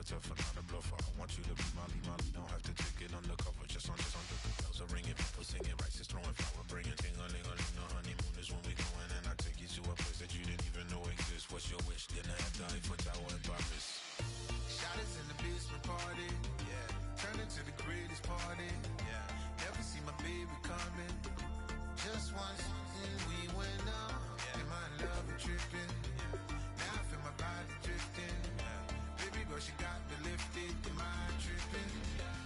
tougher, tougher, not a bluffer. I want you to be Molly, Molly. Don't have to take it undercover. Just under the bells are ringing. People singing, rice is throwing flower, bringing ting-a-ling-a-ling. The honeymoon is when we going, and I take you to a place that you didn't even know exists. What's your wish? Then I have the Eiffel Tower in Paris. Shot is in the basement party, yeah. Turn into the greatest party, yeah. Never see my baby coming. Just once, and we went up, yeah. And my love was tripping, yeah. Now I feel my body drifting, yeah. Baby girl, she got me lifted, the mind tripping, yeah.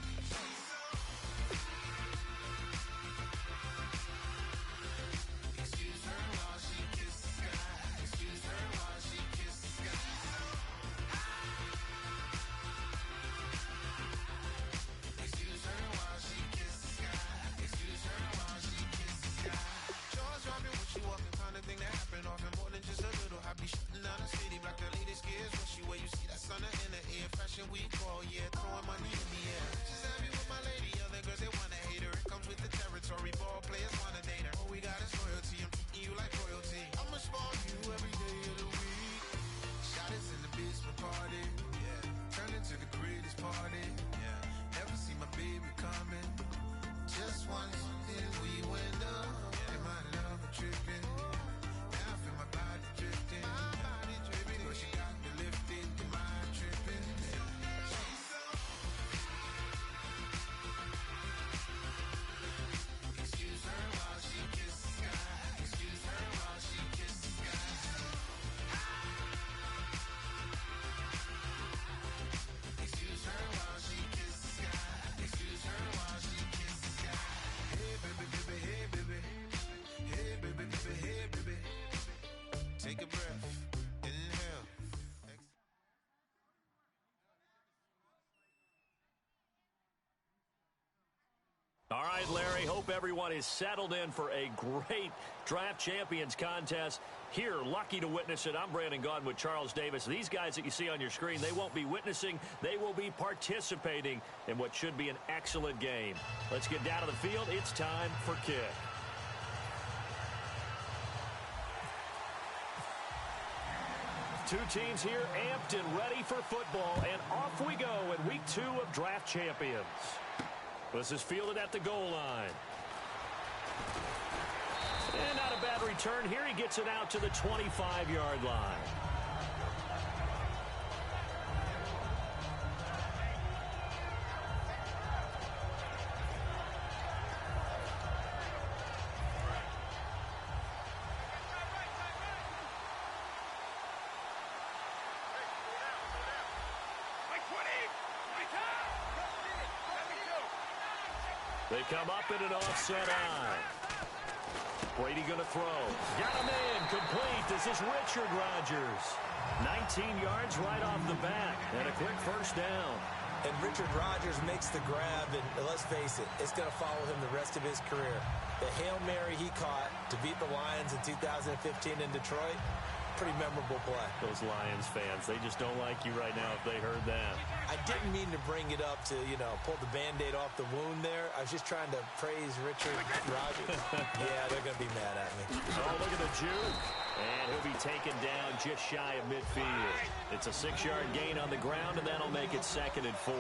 Excuse her while she kisses the sky. Excuse her while she kisses the sky. Excuse her while she kisses the sky. Excuse her while she kisses the sky. Jaws dropping when she walking, kind of thing that happen often. More than just a little. I be shutting down the city, black the latest gears. When she wear, you see that sun in the air. Fashion week all year, throwing money in the air. She's happy with my lady, other girls they wanna hate her. It comes with the territory, ball players wanna date her. All we got is loyalty, I'm treating you like royalty. I'ma spoil you every day of the week. Shot is in the basement party, yeah. Turn into the greatest party, yeah. Never see my baby coming. Just once, then we went up, yeah. And my love was tripping. Now I feel my body drifting. My body dripping. But she got me lifted, the mind tripping. Excuse her while she kisses the sky. Excuse her while she kisses the sky. Excuse her while she kisses the sky. Excuse her while she kisses the sky. Hey baby, baby, hey baby. Hey baby, baby, hey baby. Take a breath, inhale. All right, Larry, hope everyone is settled in for a great Draft Champions contest. Here, lucky to witness it. I'm Brandon Gaudin with Charles Davis. These guys that you see on your screen, they won't be witnessing. They will be participating in what should be an excellent game. Let's get down to the field. It's time for kick. Two teams here amped and ready for football, and off we go in Week 2 of Draft Champions. This is fielded at the goal line. And not a bad return here. He gets it out to the 25-yard line. They come up in an offset eye. Brady going to throw. Got him in. Complete. This is Richard Rodgers. 19 yards right off the bat. And a quick first down. And Richard Rodgers makes the grab, and let's face it, it's going to follow him the rest of his career. The Hail Mary he caught to beat the Lions in 2015 in Detroit, pretty memorable play. Those Lions fans, they just don't like you right now if they heard that. I didn't mean to bring it up to, pull the Band-Aid off the wound there. I was just trying to praise Richard Rodgers. Yeah, they're going to be mad at me. Oh, look at the juke. And he'll be taken down just shy of midfield. It's a 6-yard gain on the ground, and that'll make it 2nd and 4.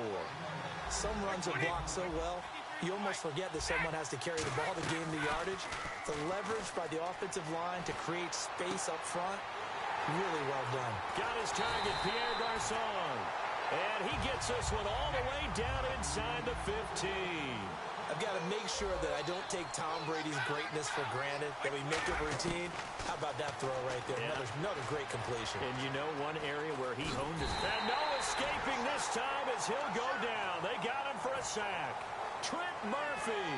Some runs are blocked so well, you almost forget that someone has to carry the ball to gain the yardage. The leverage by the offensive line to create space up front, really well done. Got his target, Pierre Garçon. And he gets this one all the way down inside the 15. I've got to make sure that I don't take Tom Brady's greatness for granted, that we make it routine. How about that throw right there? Yeah. Another great completion. And you know one area where he honed his... And no escaping this time as he'll go down. They got him for a sack. Trent Murphy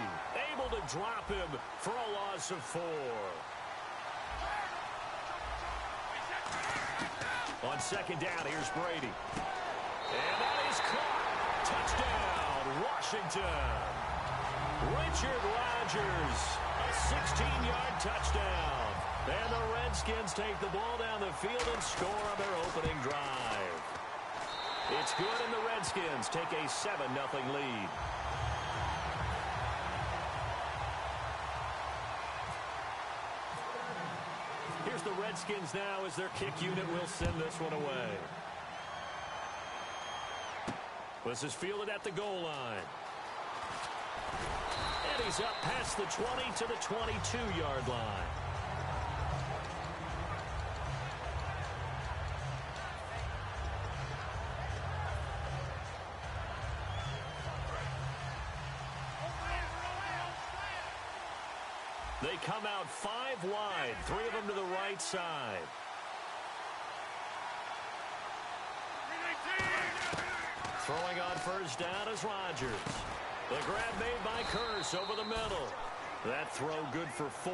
able to drop him for a loss of 4. On 2nd down, here's Brady. And that is caught. Touchdown, Washington. Richard Rodgers, a 16-yard touchdown. And the Redskins take the ball down the field and score on their opening drive. It's good, and the Redskins take a 7-0 lead. Here's the Redskins now as their kick unit will send this one away. This is fielded at the goal line. And he's up past the 20 to the 22-yard line. They come out 5 wide, 3 of them to the right side. Throwing on first down is Rodgers. The grab made by Curse over the middle. That throw good for 4.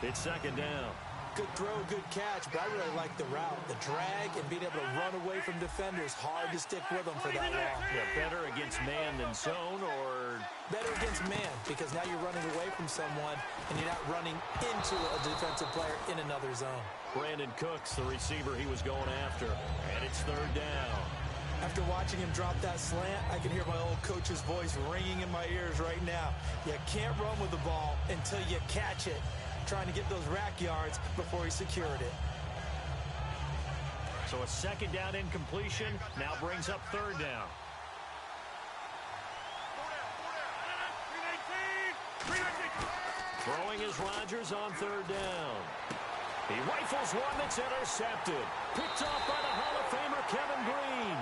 It's second down. Good throw, good catch, but I really like the route. The drag and being able to run away from defenders. Hard to stick with them for that long. Yeah, better against man than zone, or better against man, because now you're running away from someone and you're not running into a defensive player in another zone. Brandon Cooks, the receiver he was going after, and it's third down. After watching him drop that slant, I can hear my old coach's voice ringing in my ears right now. You can't run with the ball until you catch it. Trying to get those rack yards before he secured it. So a second down incompletion now brings up third down. Throwing is Rodgers on third down. He rifles one that's intercepted. Picked off by the Hall of Famer Kevin Green.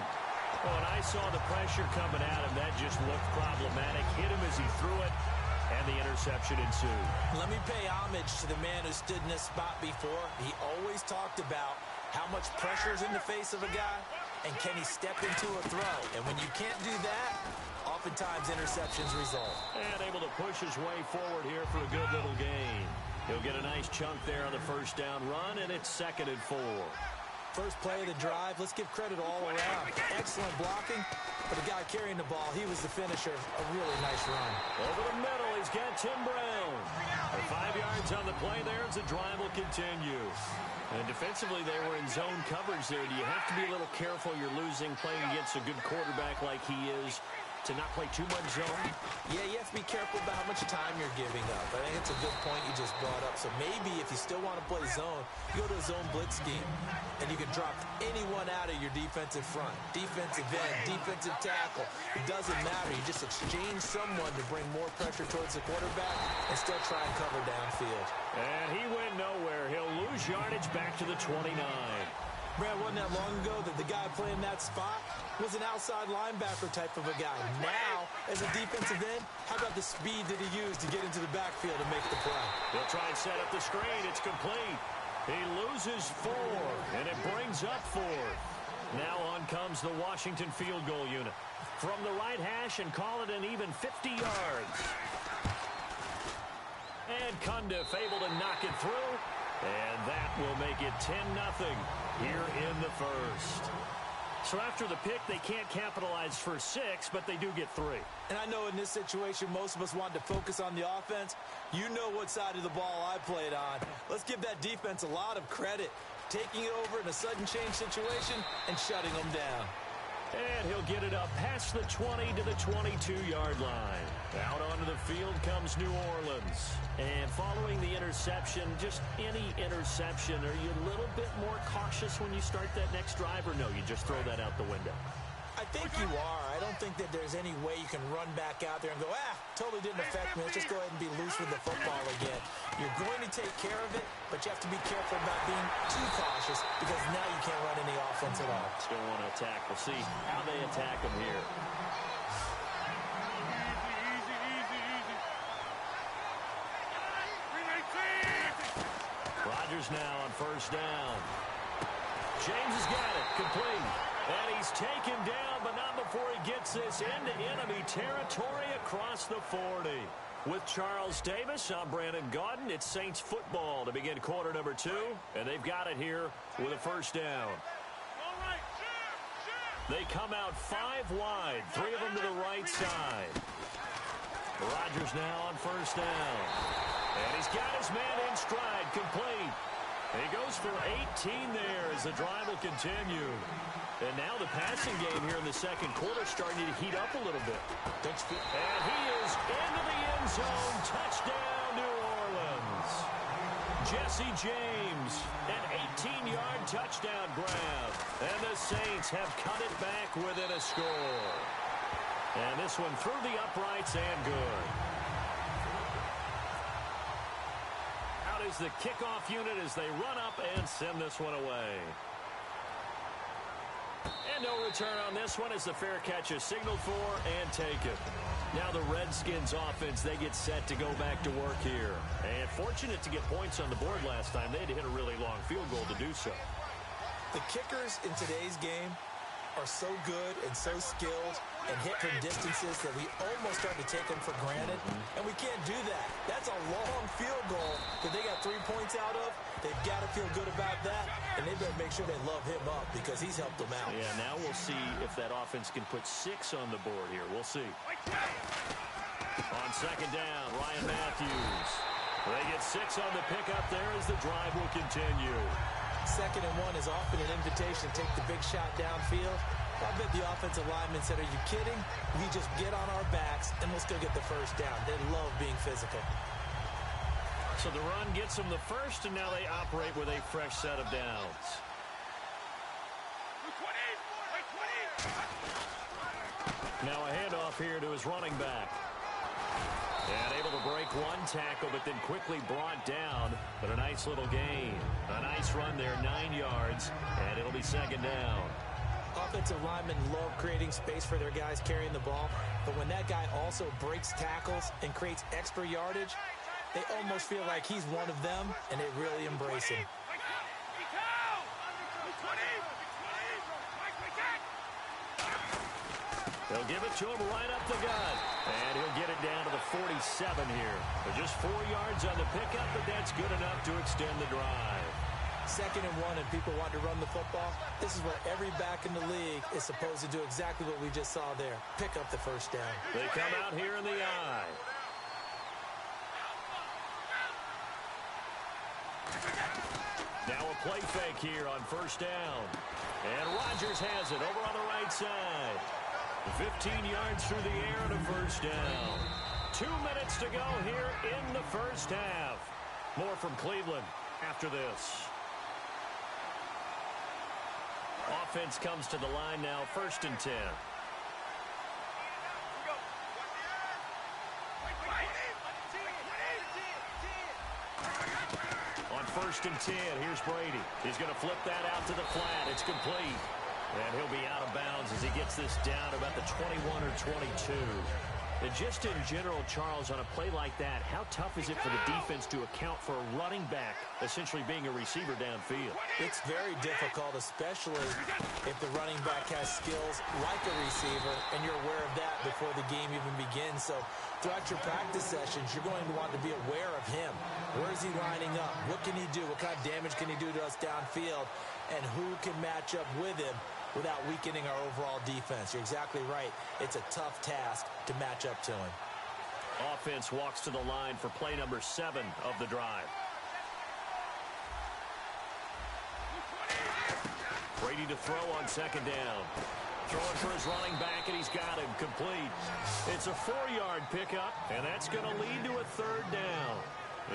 Oh, and I saw the pressure coming at him. That just looked problematic. Hit him as he threw it, and the interception ensued. Let me pay homage to the man who stood in this spot before. He always talked about how much pressure is in the face of a guy, and can he step into a throw. And when you can't do that, oftentimes interceptions result. And able to push his way forward here for a good little gain. He'll get a nice chunk there on the first down run, and it's 2nd and 4. First play of the drive, let's give credit all around. Excellent blocking, but the guy carrying the ball, he was the finisher. A really nice run. Over the middle, he's got Tim Brown. And 5 yards on the play there as the drive will continue. And defensively, they were in zone coverage there. Do you have to be a little careful? You're losing playing against a good quarterback like he is to not play too much zone? Yeah, you have to be careful about how much time you're giving up. I think it's a good point you just brought up. So maybe if you still want to play zone, you go to a zone blitz scheme, and you can drop anyone out of your defensive front. Defensive end, defensive tackle. It doesn't matter. You just exchange someone to bring more pressure towards the quarterback and still try and cover downfield. And he went nowhere. He'll lose yardage back to the 29. Brad, wasn't that long ago that the guy playing that spot was an outside linebacker type of a guy. Now, as a defensive end, how about the speed that he used to get into the backfield and make the play? He'll try and set up the screen. It's complete. He loses 4, and it brings up 4. Now on comes the Washington field goal unit. From the right hash and call it an even 50 yards. And Cundiff able to knock it through. And that will make it 10-0 here in the first. So after the pick, they can't capitalize for 6, but they do get 3. And I know in this situation, most of us want to focus on the offense. You know what side of the ball I played on. Let's give that defense a lot of credit. Taking it over in a sudden change situation and shutting them down. And he'll get it up past the 20 to the 22-yard line. Out onto the field comes New Orleans. And following the interception, just any interception, are you a little bit more cautious when you start that next drive, or no, you just throw that out the window? I think you are. I don't think that there's any way you can run back out there and go, totally didn't affect me. Let's just go ahead and be loose with the football again. You're going to take care of it, but you have to be careful about being too cautious because now you can't run any offense at all. Still want to attack. We'll see how they attack them here. Rodgers now on first down. James has got it. Complete. And he's taken down, but not before he gets this into enemy territory across the 40. With Charles Davis, I'm Brandon Gaudin. It's Saints football to begin quarter number 2, and they've got it here with a first down. They come out 5 wide, 3 of them to the right side. Rodgers now on first down. And he's got his man in stride, complete. And he goes for 18 there as the drive will continue. And now the passing game here in the second quarter starting to heat up a little bit. And he is into the end zone. Touchdown, New Orleans. Jesse James, an 18-yard touchdown grab. And the Saints have cut it back within a score. And this one through the uprights and good. Out is the kickoff unit as they run up and send this one away. And no return on this one as the fair catch is signaled for and taken. Now the Redskins offense, they get set to go back to work here. And fortunate to get points on the board last time. They had to hit a really long field goal to do so. The kickers in today's game are so good and so skilled and hit from distances that we almost start to take them for granted. And we can't do that. That's a long field goal that they got 3 points out of. They've got to feel good about that, and they better make sure they love him up because he's helped them out. Yeah, now we'll see if that offense can put 6 on the board here. We'll see. On second down, Ryan Matthews. They get 6 on the pickup there as the drive will continue. 2nd and 1 is often an invitation to take the big shot downfield. I bet the offensive lineman said, are you kidding? We just get on our backs and let's go get the first down. They love being physical. So the run gets them the first, and now they operate with a fresh set of downs. Now a handoff here to his running back. And able to break one tackle, but then quickly brought down. But a nice little gain. A nice run there, 9 yards, and it'll be 2nd down. Offensive linemen love creating space for their guys carrying the ball, but when that guy also breaks tackles and creates extra yardage, they almost feel like he's one of them, and they really embrace him. They'll give it to him right up the gut. And he'll get it down to the 47 here. But just 4 yards on the pickup, but that's good enough to extend the drive. 2nd and 1 and people want to run the football. This is where every back in the league is supposed to do exactly what we just saw there. Pick up the first down. They come out here in the eye. Now a play fake here on 1st down. And Rodgers has it over on the right side. 15 yards through the air and a 1st down. 2 minutes to go here in the 1st half. More from Cleveland after this. Offense comes to the line now, 1st and 10. On 1st and 10, here's Brady. He's going to flip that out to the flat. It's complete. And he'll be out of bounds as he gets this down about the 21 or 22. And just in general, Charles, on a play like that, how tough is it for the defense to account for a running back essentially being a receiver downfield? It's very difficult, especially if the running back has skills like a receiver, and you're aware of that before the game even begins. So throughout your practice sessions, you're going to want to be aware of him. Where is he lining up? What can he do? What kind of damage can he do to us downfield? And who can match up with him without weakening our overall defense? You're exactly right. It's a tough task to match up to him. Offense walks to the line for play number 7 of the drive. Brady to throw on 2nd down. Throwing for his running back, and he's got him complete. It's a 4-yard pickup, and that's going to lead to a 3rd down.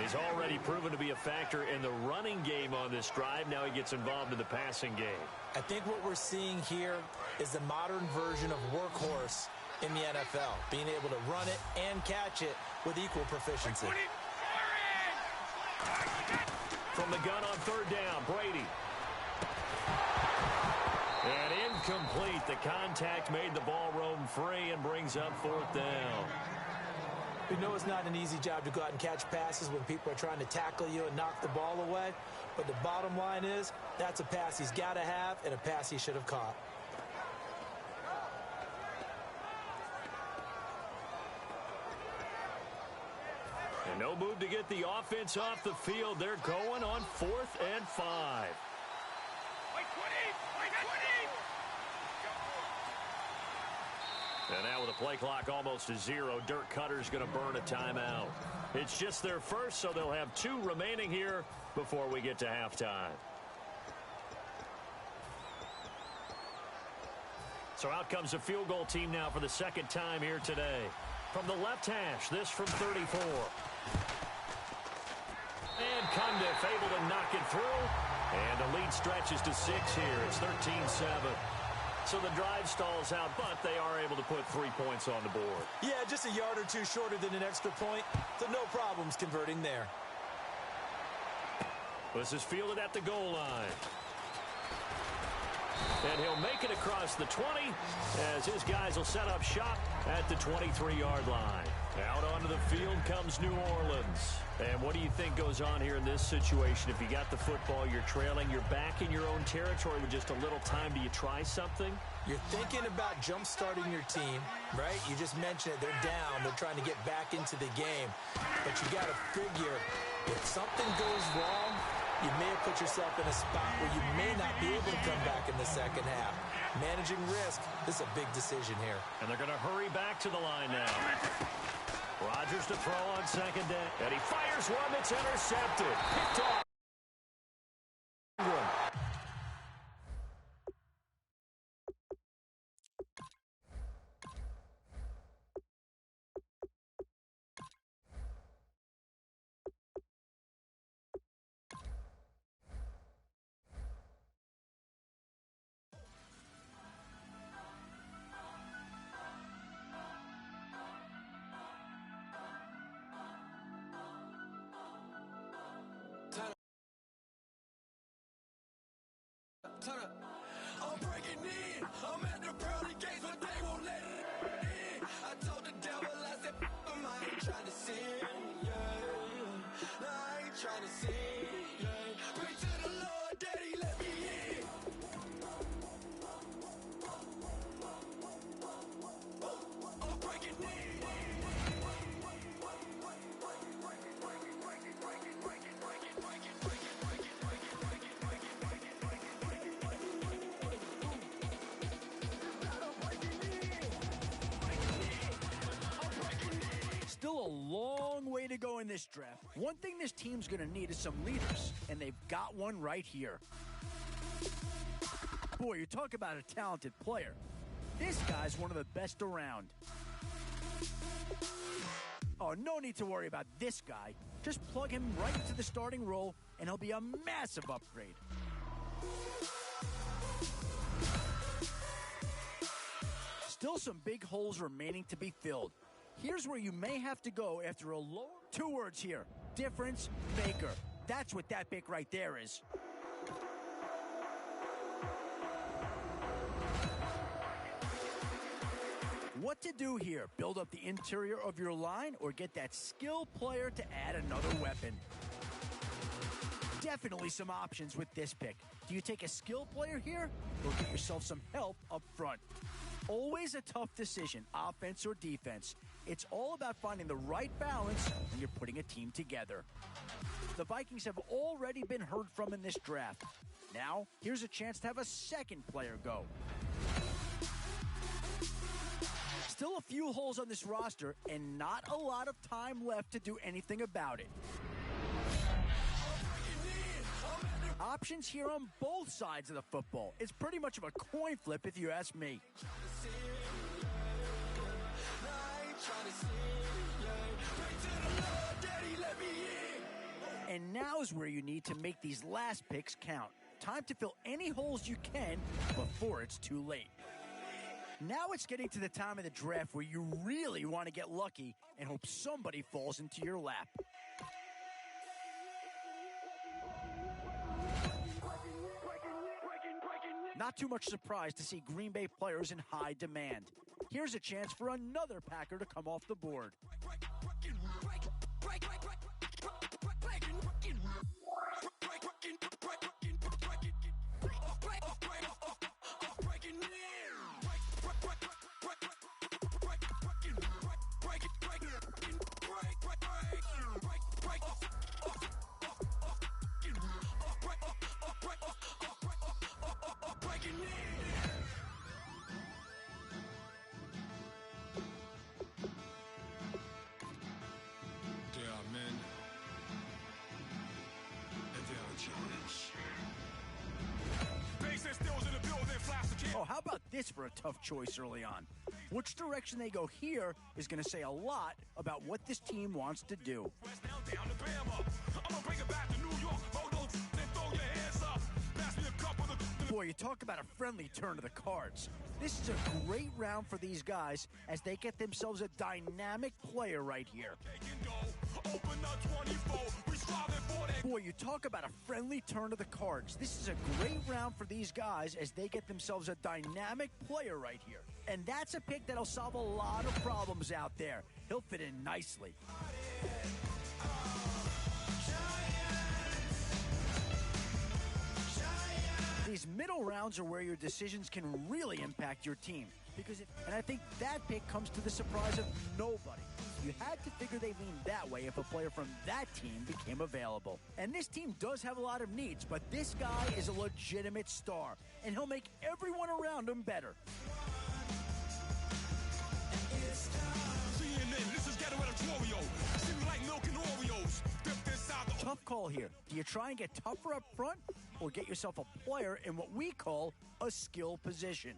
He's already proven to be a factor in the running game on this drive. Now he gets involved in the passing game. I think what we're seeing here is the modern version of workhorse in the NFL, being able to run it and catch it with equal proficiency. From the gun on 3rd down, Brady. And incomplete. The contact made the ball roam free and brings up 4th down. We know it's not an easy job to go out and catch passes when people are trying to tackle you and knock the ball away. But the bottom line is, that's a pass he's got to have and a pass he should have caught. And no move to get the offense off the field. They're going on 4th and 5. And now with the play clock almost to 0, Dirk Cutter's going to burn a timeout. It's just their first, so they'll have 2 remaining here before we get to halftime. So out comes the field goal team now for the 2nd time here today. From the left hash, this from 34. And Cundiff able to knock it through. And the lead stretches to 6 here. It's 13-7. So the drive stalls out, but they are able to put 3 points on the board. Yeah, just a yard or two shorter than an extra point, so no problems converting there. This is fielded at the goal line. And he'll make it across the 20 as his guys will set up shop at the 23-yard line. Out onto the field comes New Orleans. And what do you think goes on here in this situation? If you got the football, you're trailing, you're back in your own territory with just a little time. Do you try something? You're thinking about jump-starting your team, right? You just mentioned it. They're down. They're trying to get back into the game. But you got to figure if something goes wrong, you may have put yourself in a spot where you may not be able to come back in the second half. Managing risk, this is a big decision here. And they're going to hurry back to the line now. Rodgers to throw on second down. And he fires one that's intercepted. Picked off. I'm breaking in. I'm at the pearly gates, but they won't let it in. I told the devil, I said, I ain't trying to sin, yeah. I ain't trying to sin, yeah. Pray to the Lord, Daddy, let me in. I'm breaking in. Still a long way to go in this draft. One thing this team's going to need is some leaders, and they've got one right here. Boy, you talk about a talented player. This guy's one of the best around. Oh, no need to worry about this guy. Just plug him right into the starting role, and he'll be a massive upgrade. Still some big holes remaining to be filled. Here's where you may have to go after a lower... 2 words here. Difference maker. That's what that pick right there is. What to do here? Build up the interior of your line or get that skill player to add another weapon? Definitely some options with this pick. Do you take a skill player here or get yourself some help up front? Always a tough decision, offense or defense. It's all about finding the right balance when you're putting a team together. The Vikings have already been heard from in this draft. Now, here's a chance to have a second player go. Still a few holes on this roster and not a lot of time left to do anything about it. Options here on both sides of the football. It's pretty much of a coin flip if you ask me. And now is where you need to make these last picks count. Time to fill any holes you can before it's too late. Now it's getting to the time of the draft where you really want to get lucky and hope somebody falls into your lap. Not too much surprise to see Green Bay players in high demand. Here's a chance for another Packer to come off the board. Oh, how about this for a tough choice early on? Which direction they go here is going to say a lot about what this team wants to do. Boy, you talk about a friendly turn of the cards. This is a great round for these guys as they get themselves a dynamic player right here. Boy, you talk about a friendly turn of the cards. This is a great round for these guys as they get themselves a dynamic player right here. And that's a pick that'll solve a lot of problems out there. He'll fit in nicely. These middle rounds are where your decisions can really impact your team. And I think that pick comes to the surprise of nobody. You had to figure they lean that way if a player from that team became available. And this team does have a lot of needs, but this guy is a legitimate star, and he'll make everyone around him better. Tough call here. Do you try and get tougher up front or get yourself a player in what we call a skill position?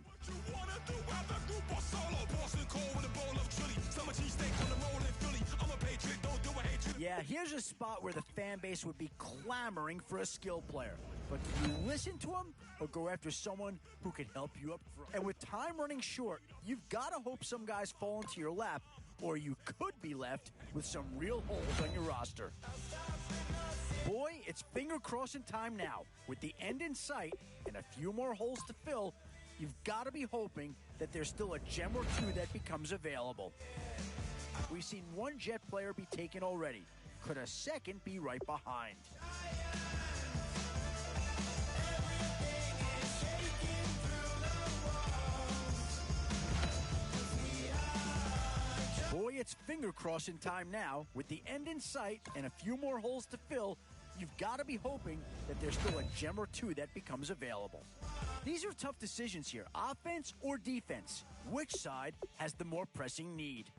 Yeah, here's a spot where the fan base would be clamoring for a skill player. But do you listen to him or go after someone who can help you up front? And with time running short, you've got to hope some guys fall into your lap, or you could be left with some real holes on your roster. Boy, it's finger crossing time now. With the end in sight and a few more holes to fill, you've got to be hoping that there's still a gem or two that becomes available. We've seen one Jet player be taken already. Could a second be right behind? Boy, it's finger crossing time now. With the end in sight and a few more holes to fill, you've got to be hoping that there's still a gem or two that becomes available. These are tough decisions here, offense or defense. Which side has the more pressing need?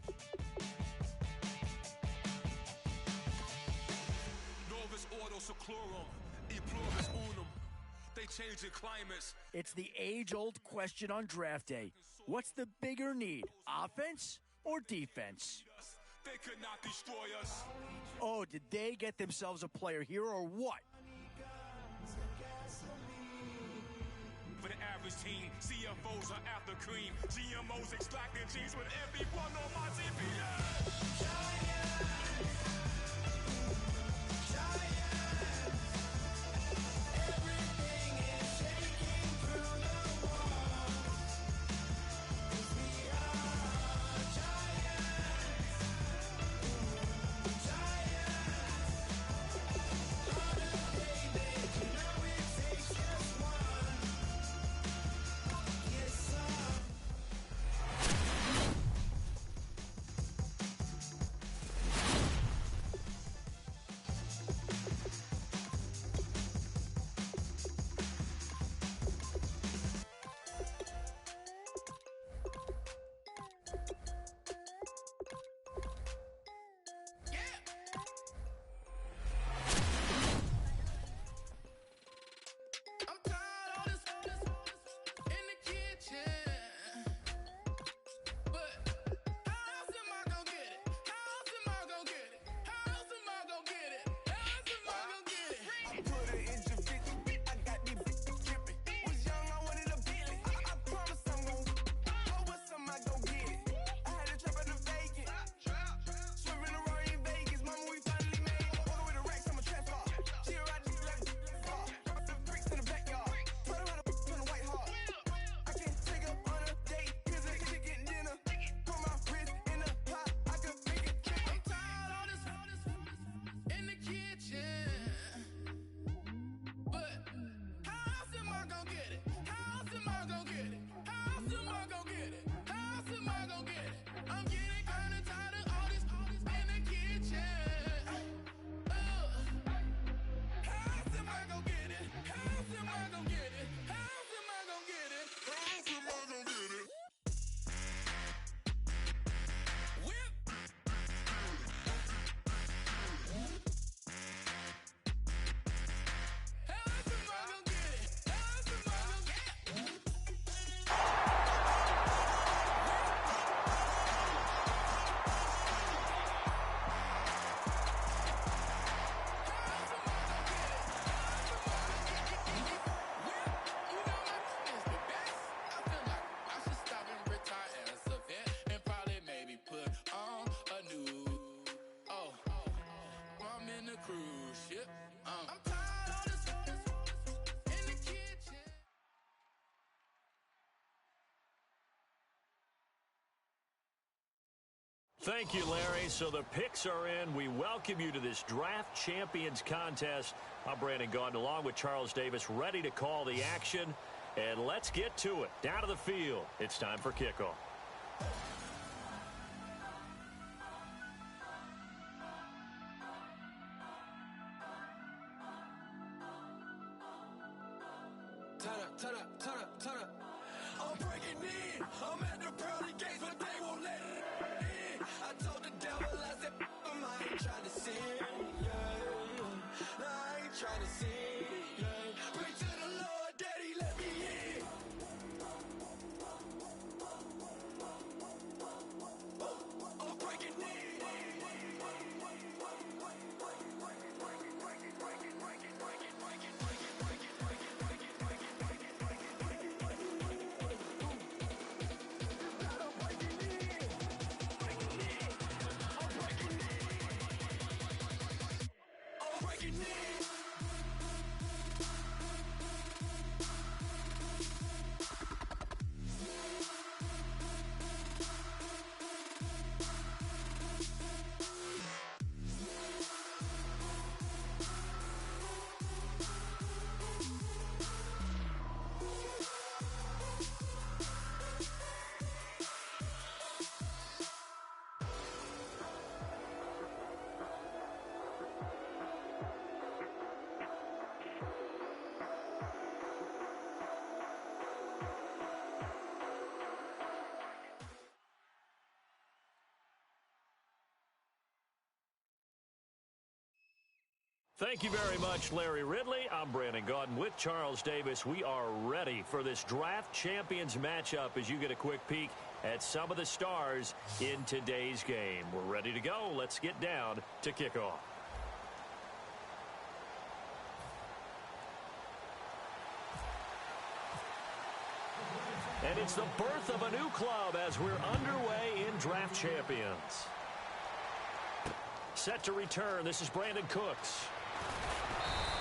Novus ordo seclorum, e pluribus unum. They change the climates. It's the age-old question on draft day. What's the bigger need, offense or defense? They could not destroy us. Oh, did they get themselves a player here or what? For the average team, CFOs are after cream. GMOs extracting cheese with every one on my TPS. Everything is shaking through the walls. 'Cause we are giants. David, you know it takes just one. Yes, sir. Thank you, Larry. So the picks are in. We welcome you to this Draft Champions contest. I'm Brandon Gaudin along with Charles Davis, ready to call the action. And let's get to it. Down to the field. It's time for kickoff. Turn up. I'm breaking in. I'm at the pearly gates, but they won't let it in. I told the devil, I said, I ain't trying to sin. Yeah. No, I ain't trying to sin. Yeah. Pray to the Lord, Daddy, let me in. I'm breaking in. Thank you very much, Larry Ridley. I'm Brandon Gaudin with Charles Davis. We are ready for this Draft Champions matchup as you get a quick peek at some of the stars in today's game. We're ready to go. Let's get down to kickoff. And it's the birth of a new club as we're underway in Draft Champions. Set to return. This is Brandon Cooks.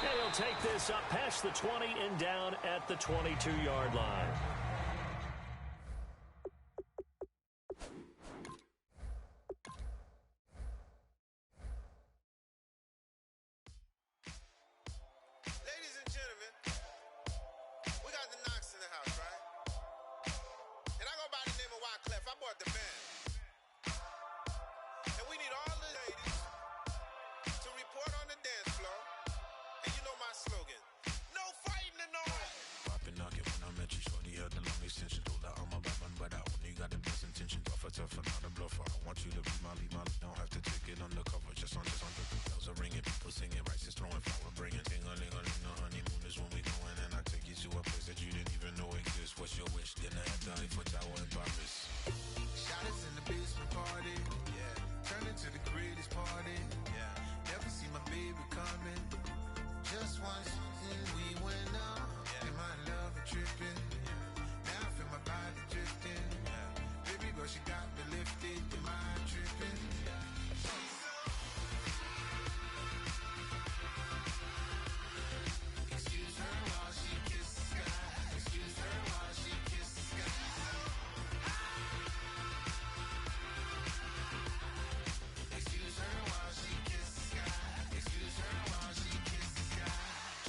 And he'll take this up past the 20 and down at the 22-yard line. Ladies and gentlemen, we got the Knox in the house, right? And I go by the name of Wyclef. I bought the band. And we need all the ladies to report on the dance floor. And you know my slogan, no fighting tonight. Poppin' knockin' when I met you, shorty had the long extension. Told her I'm a bad man, but I only got the best intention. Tougher, not a bluffer. I want you to be my lead, don't have to take it undercover. Just on the bells are ringing, people singing, rice is throwing, flower bringing. Ting-a-ling-a-ling, the honeymoon is when we going, and I take you to a place that you didn't even know exists. What's your wish? Dinner at the Eiffel Tower in Paris. Shot us in the basement party, yeah. Turn into the greatest party, yeah. Never see my baby coming. Just once, and we went out, yeah. And my love tripping, yeah. Now I feel my body drifting, yeah. Baby girl, she got me lifted, the mind tripping, yeah. Excuse her while she kisses the sky. Excuse her while she kisses the sky. Excuse her while she kisses the sky. Excuse her while she kisses the sky.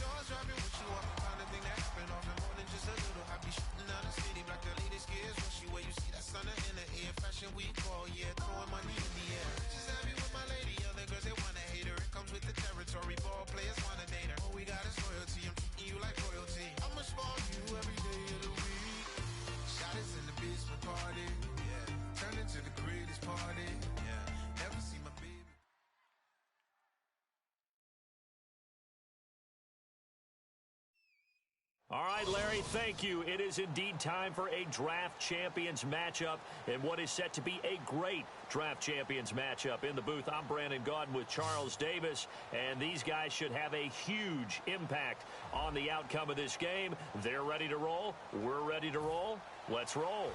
Jaws dropping when she walking, kind of thing that happen often more than just a little. I be shooting down the city, black the latest gears. When she where you see that sun in the air, fashion week all year, throwing money in the air. She's happy with my lady, other girls they wanna hate her. It comes with the territory, ball players wanna date her. All we got is loyalty, I'm treating you like royalty. I'ma spoil you every day of the week. Shot us in the basement party, yeah. Turn into the greatest party, yeah. Never see my baby. All right, Larry, thank you. It is indeed time for a Draft Champions matchup and what is set to be a great Draft Champions matchup. In the booth, I'm Brandon Gaudin with Charles Davis, and these guys should have a huge impact on the outcome of this game. They're ready to roll. We're ready to roll. Let's roll.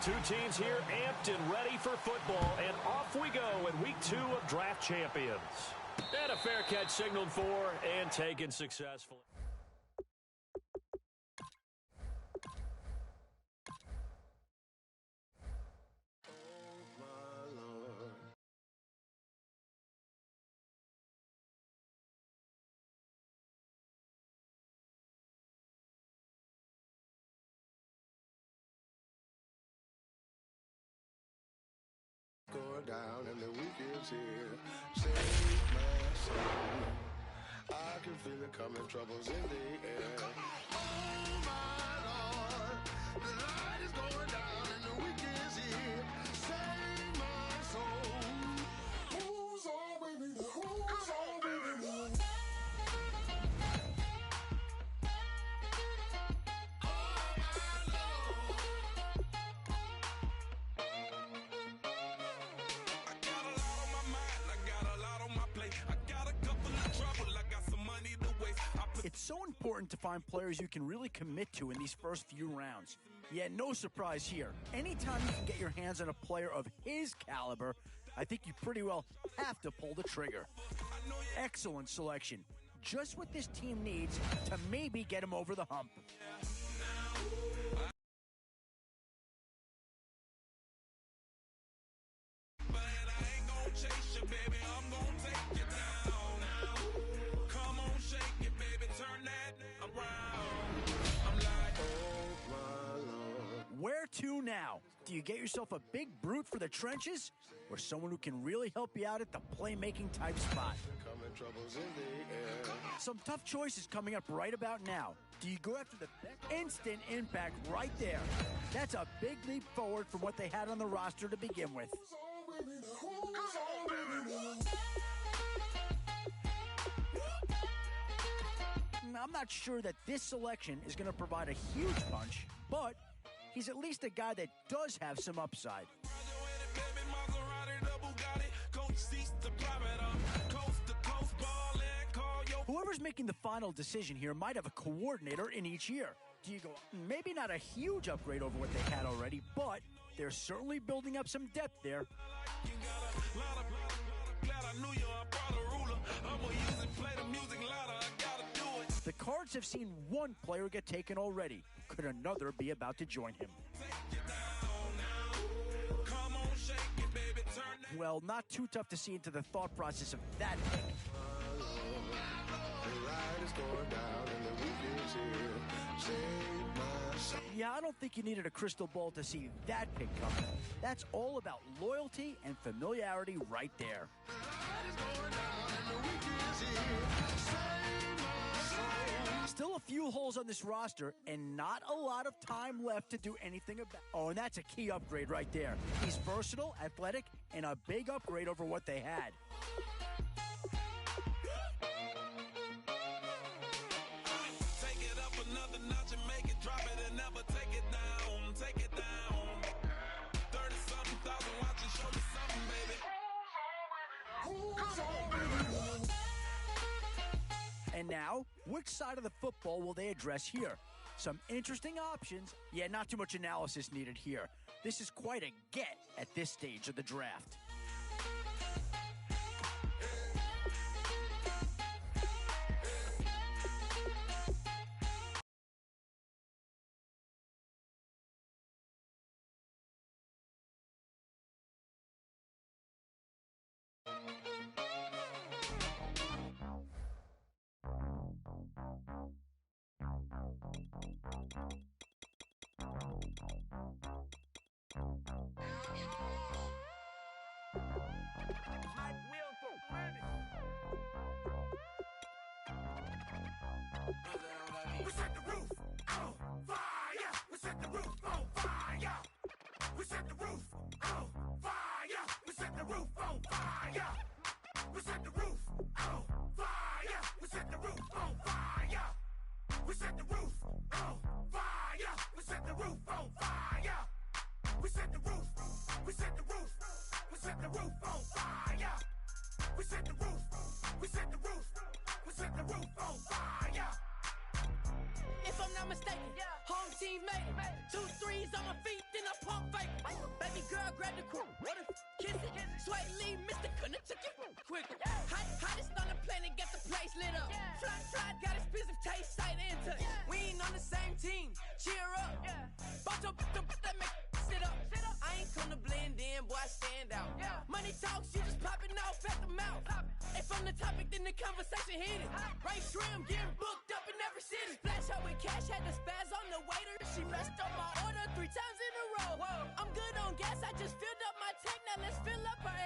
Two teams here amped and ready for football, and off we go in week 2 of Draft Champions. And a fair catch signaled for and taken successfully. down and the weekend's here. Save my soul. I can feel it coming, troubles in the air. Oh my Lord, the light is going down and the weekend's here. Save my soul. Who's all with me? Who's all with me? It's so important to find players you can really commit to in these first few rounds. Yet no surprise here. Anytime you can get your hands on a player of his caliber, I think you pretty well have to pull the trigger. Excellent selection. Just what this team needs to maybe get him over the hump. Where to now? Do you get yourself a big brute for the trenches or someone who can really help you out at the playmaking type spot? Some tough choices coming up right about now. Do you go after the instant impact right there? That's a big leap forward from what they had on the roster to begin with. I'm not sure that this selection is going to provide a huge punch, but he's at least a guy that does have some upside. Whoever's making the final decision here might have a coordinator in each year. Do you go, maybe not a huge upgrade over what they had already, but they're certainly building up some depth there. The Cards have seen one player get taken already. Could another be about to join him? Well, not too tough to see into the thought process of that pick. Yeah, I don't think you needed a crystal ball to see that pick coming. That's all about loyalty and familiarity right there. Still a few holes on this roster and not a lot of time left to do anything about. Oh, and that's a key upgrade right there. He's versatile, athletic, and a big upgrade over what they had. Take it up another notch and make it drop it and never take it down. Take it down. 30-something thousand watching, show me something, baby. And now, which side of the football will they address here? Some interesting options. Yeah, not too much analysis needed here. This is quite a get at this stage of the draft. We set the roof on fire. We set the roof on fire. We set the roof on fire. We set the roof on fire. We set the roof on fire. We set the roof on fire. We set the roof on fire. We set the roof on fire. We set the roof. We set the roof. We set the roof on fire. We set the roof. We set the roof. We set the roof on fire. If I'm not mistaken, home team made it. 2 threes on my feet, then I pump fake. Baby girl, grab the quick, kiss it. Sweat leave, Mr. Couldn't took it quick. Hottest on the planet, got the place lit up. Fly, got expensive taste, sight into. We ain't on the same team, cheer up. Bout that make sit up. I ain't come to blend in, boy, I stand out. Money talks, you just popping off at the mouth. If I'm the topic, then the conversation heated. Right shrimp, getting booked up in every city. Splash out with cash, had the spaz on the waiter. She messed up my order 3 times in a row. I'm good on gas, I just filled up my tank, now let's fill up our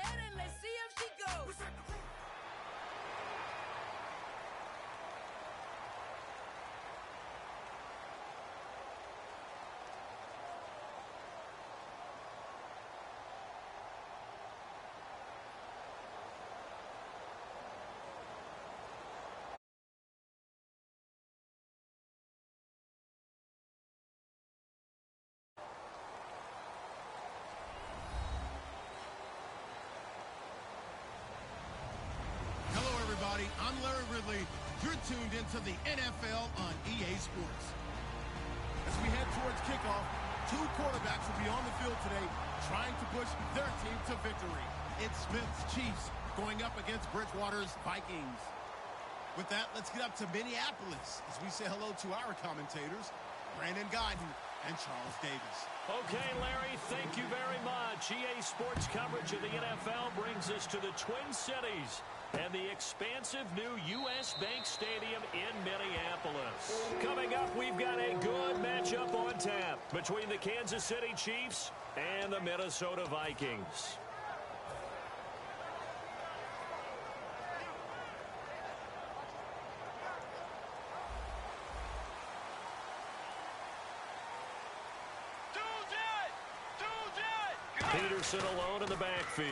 everybody. I'm Larry Ridley. You're tuned into the NFL on EA Sports. As we head towards kickoff, two quarterbacks will be on the field today trying to push their team to victory. It's Smith's Chiefs going up against Bridgewater's Vikings. With that, let's get up to Minneapolis as we say hello to our commentators, Brandon Guyton and Charles Davis. Okay, Larry, thank you very much. EA Sports coverage of the NFL brings us to the Twin Cities and the expansive new U.S. Bank Stadium in Minneapolis. Coming up, we've got a good matchup on tap between the Kansas City Chiefs and the Minnesota Vikings. Peterson alone in the backfield.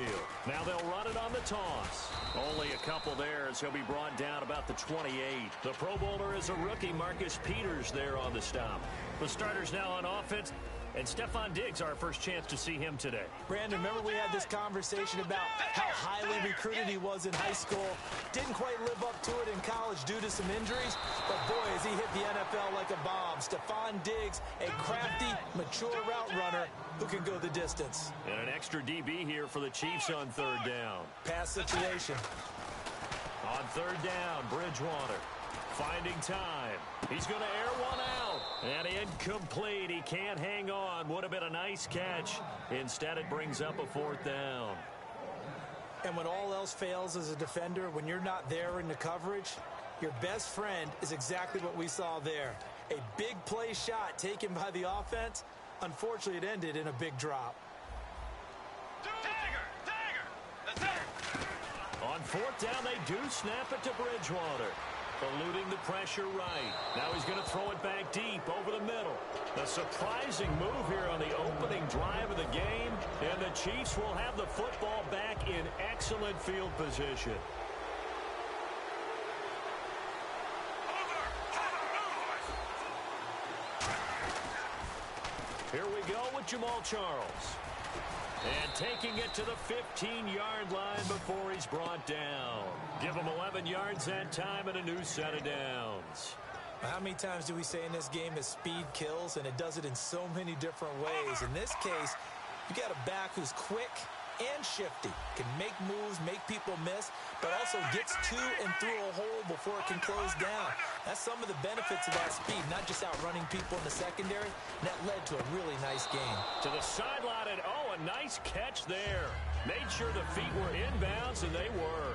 Now they'll run it on the toss. Only a couple there as he'll be brought down about the 28. The Pro Bowler is a rookie, Marcus Peters, there on the stop. The starters now on offense, and Stephon Diggs, our first chance to see him today. Brandon, remember we had this conversation about how highly recruited he was in high school. Didn't quite live up to it in college due to some injuries, but boy, has he hit the NFL like a bomb. Stephon Diggs, a crafty, mature route runner who can go the distance. And an extra DB here for the Chiefs on third down. Pass situation. On third down, Bridgewater finding time. He's going to air one out. And incomplete. He can't hang on. Would have been a nice catch. Instead, it brings up a fourth down. And when all else fails as a defender, when you're not there in the coverage, your best friend is exactly what we saw there. A big play shot taken by the offense. Unfortunately, it ended in a big drop. On fourth down, they do snap it to Bridgewater. Eluding the pressure right. Now he's going to throw it back deep over the middle. A surprising move here on the opening drive of the game. And the Chiefs will have the football back in excellent field position. Here we go with Jamal Charles. And taking it to the 15-yard line before he's brought down. Give him 11 yards that time and a new set of downs. How many times do we say in this game that speed kills, and it does it in so many different ways? In this case, you got a back who's quick and shifty, can make moves, make people miss, but also gets to and through a hole before it can close down. That's some of the benefits of that speed, not just outrunning people in the secondary. And that led to a really nice game. To the sideline, and a nice catch there. Made sure the feet were inbounds, and they were.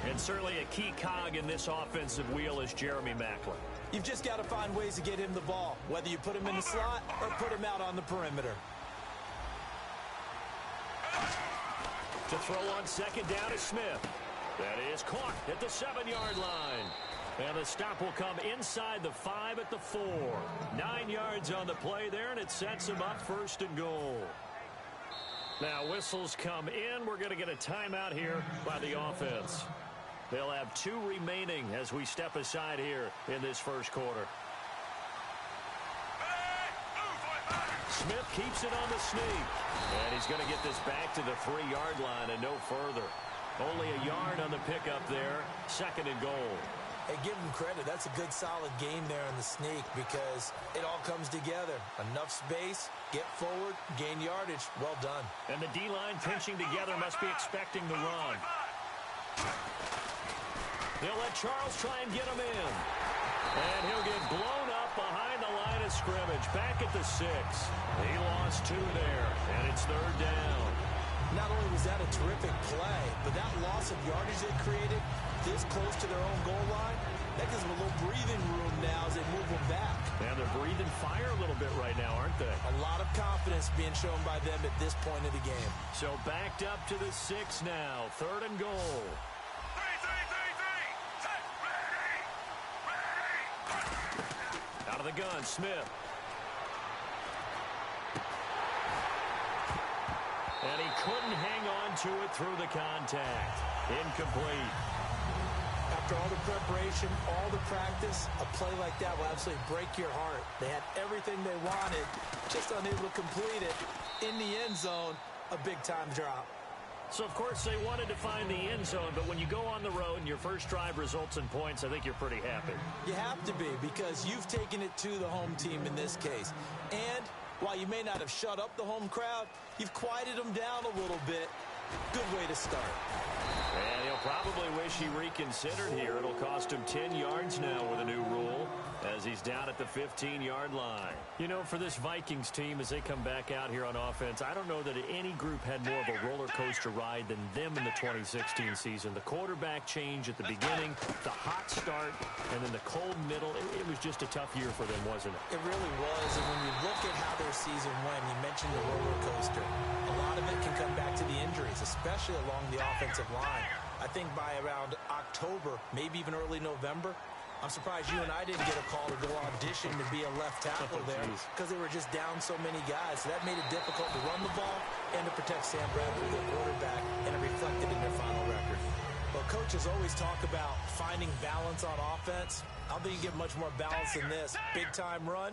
And certainly a key cog in this offensive wheel is Jeremy Maclin. You've just got to find ways to get him the ball, whether you put him in the slot or put him out on the perimeter. To throw on second down is Smith. That is caught at the 7-yard line. And the stop will come inside the 5 at the 4. 9 yards on the play there, and it sets him up first and goal. Now whistles come in. We're going to get a timeout here by the offense. They'll have 2 remaining as we step aside here in this first quarter. Smith keeps it on the sneak. And he's going to get this back to the 3-yard line and no further. Only a yard on the pickup there. Second and goal. Hey, give him credit. That's a good, solid game there on the sneak because it all comes together. Enough space, get forward, gain yardage. Well done. And the D-line pinching together must be expecting the run. They'll let Charles try and get him in. And he'll get blown up behind the line of scrimmage. Back at the 6. He lost 2 there, and it's third down. Not only was that a terrific play, but that loss of yardage they created this close to their own goal line, that gives them a little breathing room now as they move them back. And they're breathing fire a little bit right now, aren't they? A lot of confidence being shown by them at this point of the game. So backed up to the 6 now. Third and goal. Out of the gun, Smith. And he couldn't hang on to it through the contact. Incomplete. After all the preparation, all the practice, a play like that will absolutely break your heart. They had everything they wanted, just unable to complete it. In the end zone, a big-time drop. So, of course, they wanted to find the end zone, but when you go on the road and your first drive results in points, I think you're pretty happy. You have to be, because you've taken it to the home team in this case. And while you may not have shut up the home crowd, you've quieted them down a little bit. Good way to start. And he'll probably wish he reconsidered here. It'll cost him 10 yards now with a new rule as he's down at the 15-yard line. You know, for this Vikings team, as they come back out here on offense, I don't know that any group had more of a roller coaster ride than them in the 2016 season. The quarterback change at the beginning, the hot start, and then the cold middle. It was just a tough year for them, wasn't it? It really was. And when you look at how their season went, you mentioned the roller coaster. A lot of it can come back to the injuries, especially along the offensive line. I think by around October, maybe even early November, I'm surprised you and I didn't get a call to go audition to be a left tackle there because they were just down so many guys. So that made it difficult to run the ball and to protect Sam Bradford, the quarterback, and it reflected in their final record. Well, coaches always talk about finding balance on offense. I don't think you get much more balance than this. Big-time run,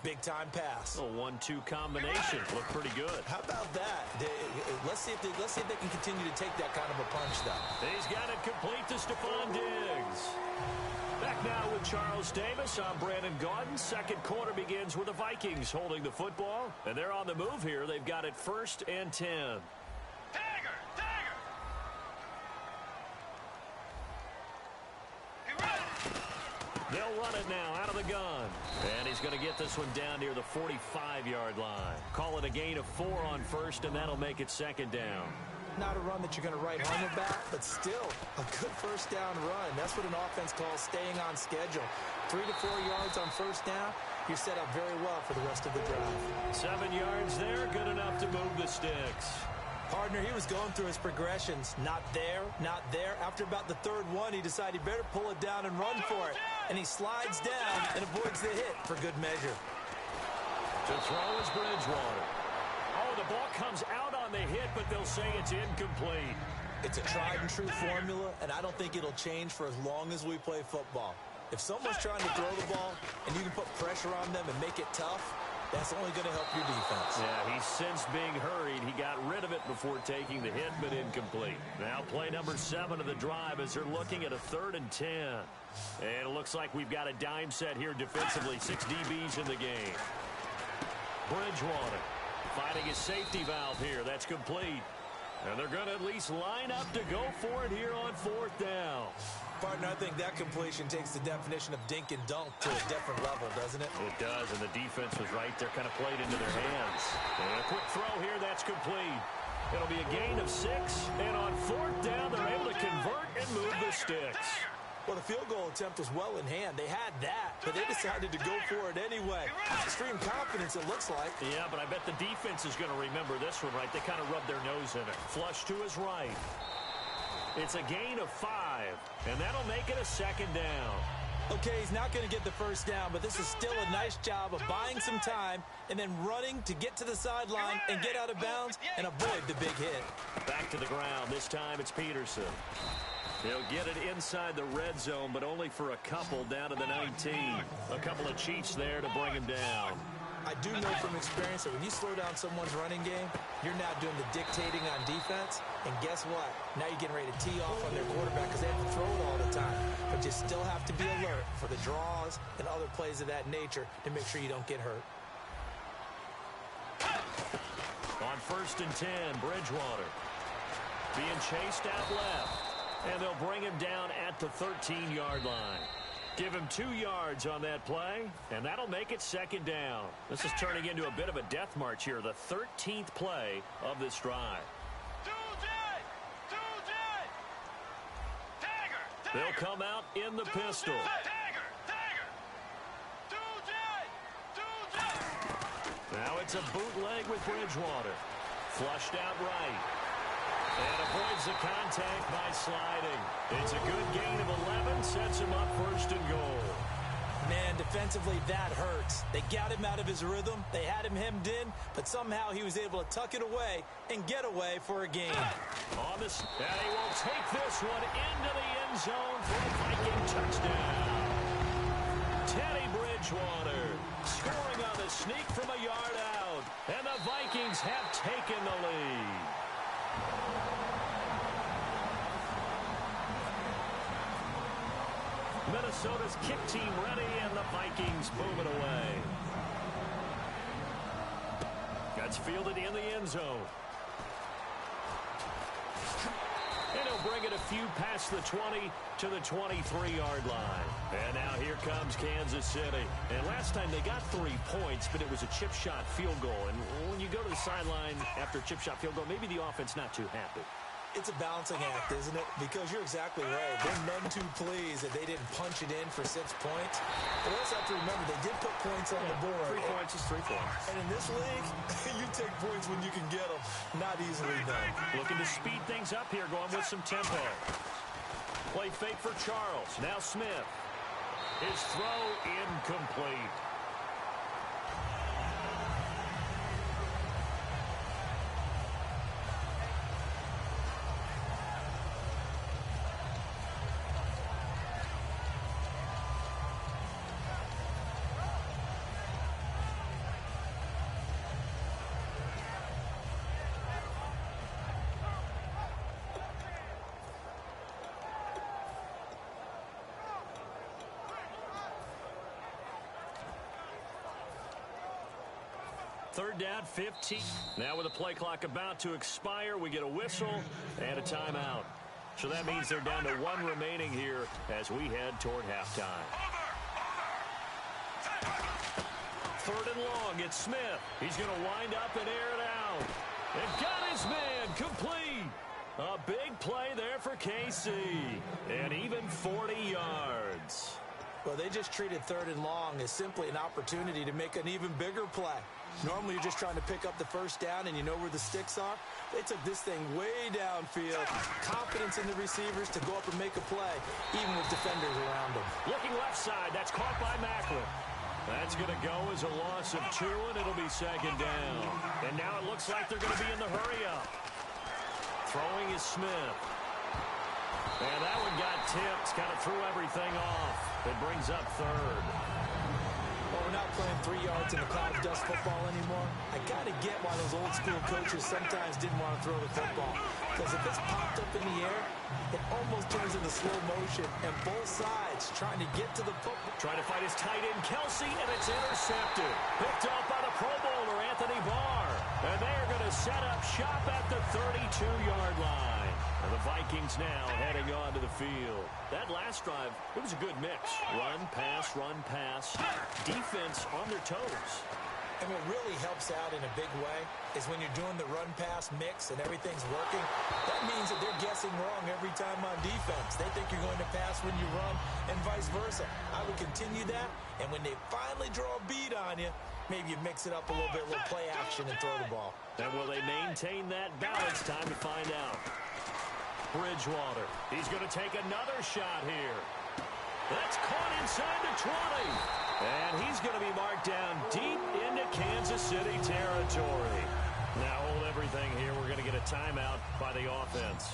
big-time pass. A 1-2 combination. Looked pretty good. How about that? Let's see if they can continue to take that kind of a punch, though. He's got it complete to Stephon Diggs. Back now with Charles Davis. I'm Brandon Gaudin. Second quarter begins with the Vikings holding the football. And they're on the move here. They've got it 1st and 10. They'll run it now out of the gun. And he's going to get this one down near the 45-yard line. Call it a gain of 4 on first, and that'll make it 2nd down. Not a run that you're going to write home about, but still a good first down run. That's what an offense calls staying on schedule. 3 to 4 yards on first down, you're set up very well for the rest of the drive. 7 yards there, good enough to move the sticks. Partner, he was going through his progressions. Not there, not there. After about the 3rd one, he decided he better pull it down and run for it. And he slides down and avoids the hit for good measure. To throw is Bridgewater. Oh, the ball comes out on the hit, but they'll say it's incomplete. It's a tried-and-true formula, and I don't think it'll change for as long as we play football. If someone's trying to throw the ball and you can put pressure on them and make it tough, that's only going to help your defense. Yeah, he's since being hurried. He got rid of it before taking the hit, but incomplete. Now play number 7 of the drive as they're looking at a 3rd and 10. And it looks like we've got a dime set here defensively. 6 DBs in the game. Bridgewater finding his safety valve here. That's complete. And they're going to at least line up to go for it here on 4th down. Partner, I think that completion takes the definition of dink and dunk to a different level, doesn't it? It does, and the defense was right there, kind of played into their hands. And a quick throw here, that's complete. It'll be a gain of 6, and on 4th down, they're able to convert and move the sticks. Well, the field goal attempt was well in hand. They had that, but they decided to go for it anyway. Extreme confidence, it looks like. Yeah, but I bet the defense is going to remember this one, right? They kind of rubbed their nose in it. Flush to his right. It's a gain of 5, and that'll make it a 2nd down. Okay, he's not going to get the first down, but this is still a nice job of buying some time and then running to get to the sideline and get out of bounds and avoid the big hit. Back to the ground. This time it's Peterson. He'll get it inside the red zone, but only for a couple down to the 19. A couple of Chiefs there to bring him down. I do know from experience that when you slow down someone's running game, you're now doing the dictating on defense. And guess what? Now you're getting ready to tee off on their quarterback because they have to throw it all the time. But you still have to be alert for the draws and other plays of that nature to make sure you don't get hurt. On 1st and 10, Bridgewater being chased out left. And they'll bring him down at the 13-yard line. Give him 2 yards on that play, and that'll make it 2nd down. This is turning into a bit of a death march here, the 13th play of this drive. They'll come out in the pistol. Now it's a bootleg with Bridgewater. Flushed out right. And avoids the contact by sliding. It's a good gain of 11, sets him up 1st and goal. Man, defensively, that hurts. They got him out of his rhythm. They had him hemmed in, but somehow he was able to tuck it away and get away for a gain. On this, and he will take this one into the end zone for a Viking touchdown. Teddy Bridgewater scoring on the sneak from a yard out, and the Vikings have taken the lead. Minnesota's kick team ready, and the Vikings boom it away. That's fielded in the end zone. And he'll bring it a few past the 20 to the 23-yard line. And now here comes Kansas City. And last time they got 3 points, but it was a chip shot field goal. And when you go to the sideline after a chip shot field goal, maybe the offense not too happy. It's a balancing act, isn't it? Because you're exactly right. They're none too pleased that they didn't punch it in for 6 points. But also have to remember, they did put points on the board. 3 points is 3 points. And in this league, you take points when you can get them. Not easily done. Looking to speed things up here, going with some tempo. Play fake for Charles. Now Smith. His throw incomplete. Third down, 15. Now with the play clock about to expire, we get a whistle and a timeout. So that means they're down to 1 remaining here as we head toward halftime. Third and long, it's Smith. He's going to wind up and air it out. And got his man complete. A big play there for KC. And even 40 yards. Well, they just treated third and long as simply an opportunity to make an even bigger play. Normally, you're just trying to pick up the first down and you know where the sticks are. They took this thing way downfield. Confidence in the receivers to go up and make a play, even with defenders around them. Looking left side, that's caught by Macklin. That's going to go as a loss of 2, and it'll be second down. And now it looks like they're going to be in the hurry-up. Throwing is Smith. And that one got tipped, kind of threw everything off. It brings up third. Well, we're not playing 3 yards in the cloud of dust football anymore. I kind of get why those old school coaches sometimes didn't want to throw the football. Because if it's popped up in the air, it almost turns into slow motion. And both sides trying to get to the football. Trying to fight his tight end, Kelsey, and it's intercepted. Picked off by the Pro Bowler, Anthony Barr. And they are going to set up shop at the 32-yard line. And the Vikings now heading on to the field. That last drive, it was a good mix. Run, pass, defense on their toes. And what really helps out in a big way is when you're doing the run-pass mix and everything's working, that means that they're guessing wrong every time on defense. They think you're going to pass when you run and vice versa. I would continue that, and when they finally draw a beat on you, maybe you mix it up a little bit, a little play action and throw the ball. And will they maintain that balance? Time to find out. Bridgewater. He's going to take another shot here. That's caught inside the 20. And he's going to be marked down deep into Kansas City territory. Now hold everything here. We're going to get a timeout by the offense.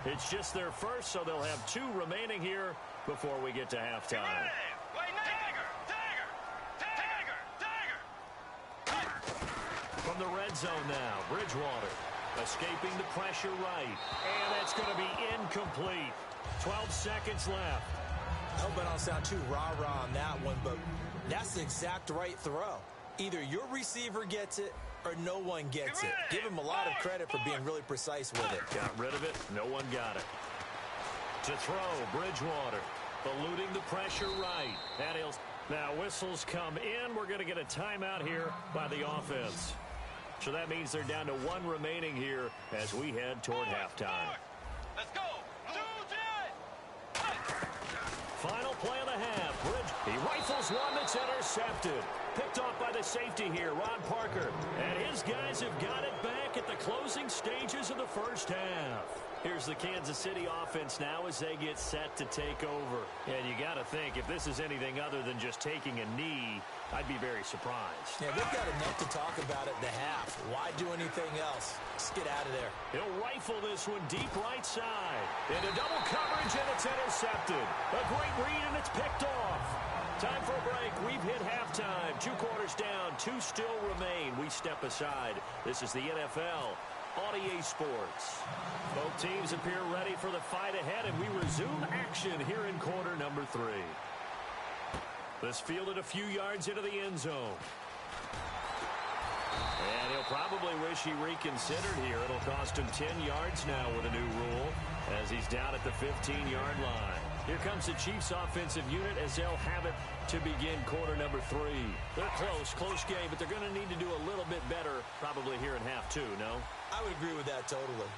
It's just their first, so they'll have 2 remaining here before we get to halftime. From the red zone now, Bridgewater. Escaping the pressure right. And that's going to be incomplete. 12 seconds left. I hope I don't sound too rah-rah on that one, but that's the exact right throw. Either your receiver gets it or no one gets it. Give him a lot of credit for being really precise with it. Got rid of it. No one got it. To throw, Bridgewater. Eluding the pressure right. Now whistles come in. We're going to get a timeout here by the offense. So that means they're down to 1 remaining here as we head toward halftime. Let's go. Final play of the half. He rifles one that's intercepted. Picked off by the safety here, Ron Parker. And his guys have got it back at the closing stages of the first half. Here's the Kansas City offense now as they get set to take over. And you got to think, if this is anything other than just taking a knee, I'd be very surprised. Yeah, they've got enough to talk about at the half. Why do anything else? Just get out of there. He'll rifle this one deep right side. Into double coverage, and it's intercepted. A great read, and it's picked off. Time for a break. We've hit halftime. 2 quarters down. 2 still remain. We step aside. This is the NFL on EA Sports. Both teams appear ready for the fight ahead, and we resume action here in quarter number 3. This fielded a few yards into the end zone. And he'll probably wish he reconsidered here. It'll cost him 10 yards now with a new rule as he's down at the 15-yard line. Here comes the Chiefs offensive unit as they'll have it to begin quarter number 3. They're close game, but they're going to need to do a little bit better probably here in half 2, no? I would agree with that totally.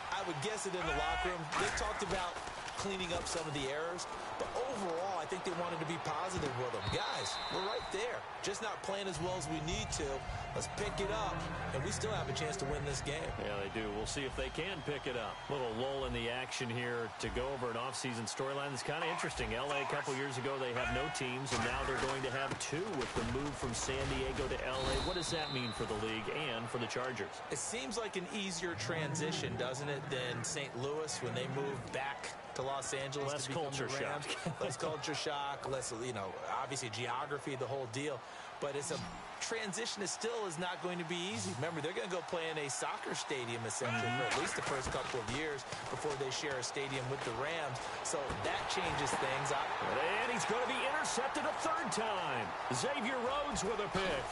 I would guess it in the locker room. They talked about cleaning up some of the errors, but overall, I think they wanted to be positive with them. Guys, we're right there. Just not playing as well as we need to. Let's pick it up, and we still have a chance to win this game. Yeah, they do. We'll see if they can pick it up. Little lull in the action here to go over an offseason storyline that's kind of interesting. L.A. a couple years ago, they have no teams, and now they're going to have 2 with the move from San Diego to L.A. What does that mean for the league and for the Chargers? It seems like an easier transition, doesn't it, than St. Louis when they moved back to Los Angeles. Less to become culture the Rams. shock. Less culture shock, less, obviously geography, the whole deal. But it's a transition that still is not going to be easy. Remember, they're going to go play in a soccer stadium, essentially, for at least the first couple of years before they share a stadium with the Rams. So that changes things. And he's going to be intercepted a 3rd time. Xavier Rhodes with a pick.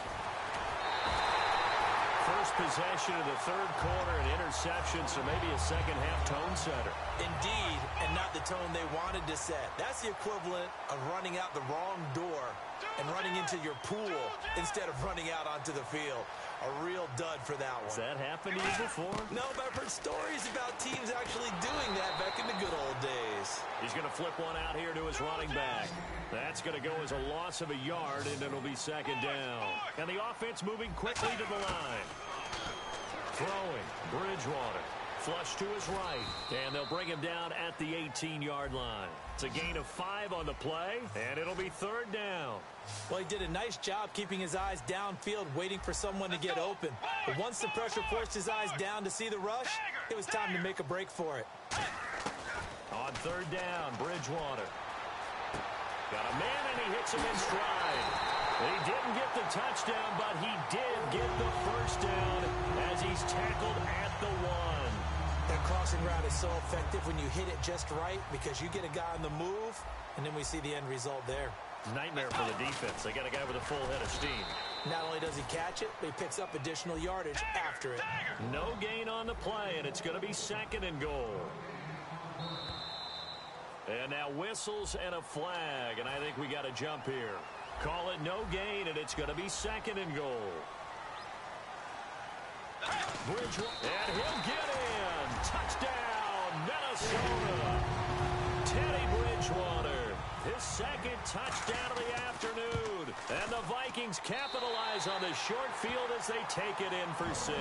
First possession of the 3rd quarter, an interception, so maybe a second-half tone setter. Indeed, and not the tone they wanted to set. That's the equivalent of running out the wrong door and running into your pool instead of running out onto the field. A real dud for that one. Has that happened to you before? No, but I've heard stories about teams actually doing that back in the good old days. He's going to flip one out here to his running back. That's going to go as a loss of a yard, and it'll be 2nd down. And the offense moving quickly to the line. Throwing, Bridgewater. Flush to his right, and they'll bring him down at the 18-yard line. It's a gain of 5 on the play, and it'll be 3rd down. Well, he did a nice job keeping his eyes downfield, waiting for someone to get open. But once the pressure forced his eyes down to see the rush, it was time to make a break for it. On 3rd down, Bridgewater. Got a man, and he hits him in stride. He didn't get the touchdown, but he did get the 1st down as he's tackled at the 1. That crossing route is so effective when you hit it just right because you get a guy on the move, and then we see the end result there. Nightmare for the defense. They got a guy with a full head of steam. Not only does he catch it, but he picks up additional yardage after it. No gain on the play, and it's going to be 2nd and goal. And now whistles and a flag, and I think we got a jump here. Call it no gain, and it's going to be 2nd and goal. Bridgewater, and he'll get in. Touchdown, Minnesota. Teddy Bridgewater, his 2nd touchdown of the afternoon. And the Vikings capitalize on the short field as they take it in for 6.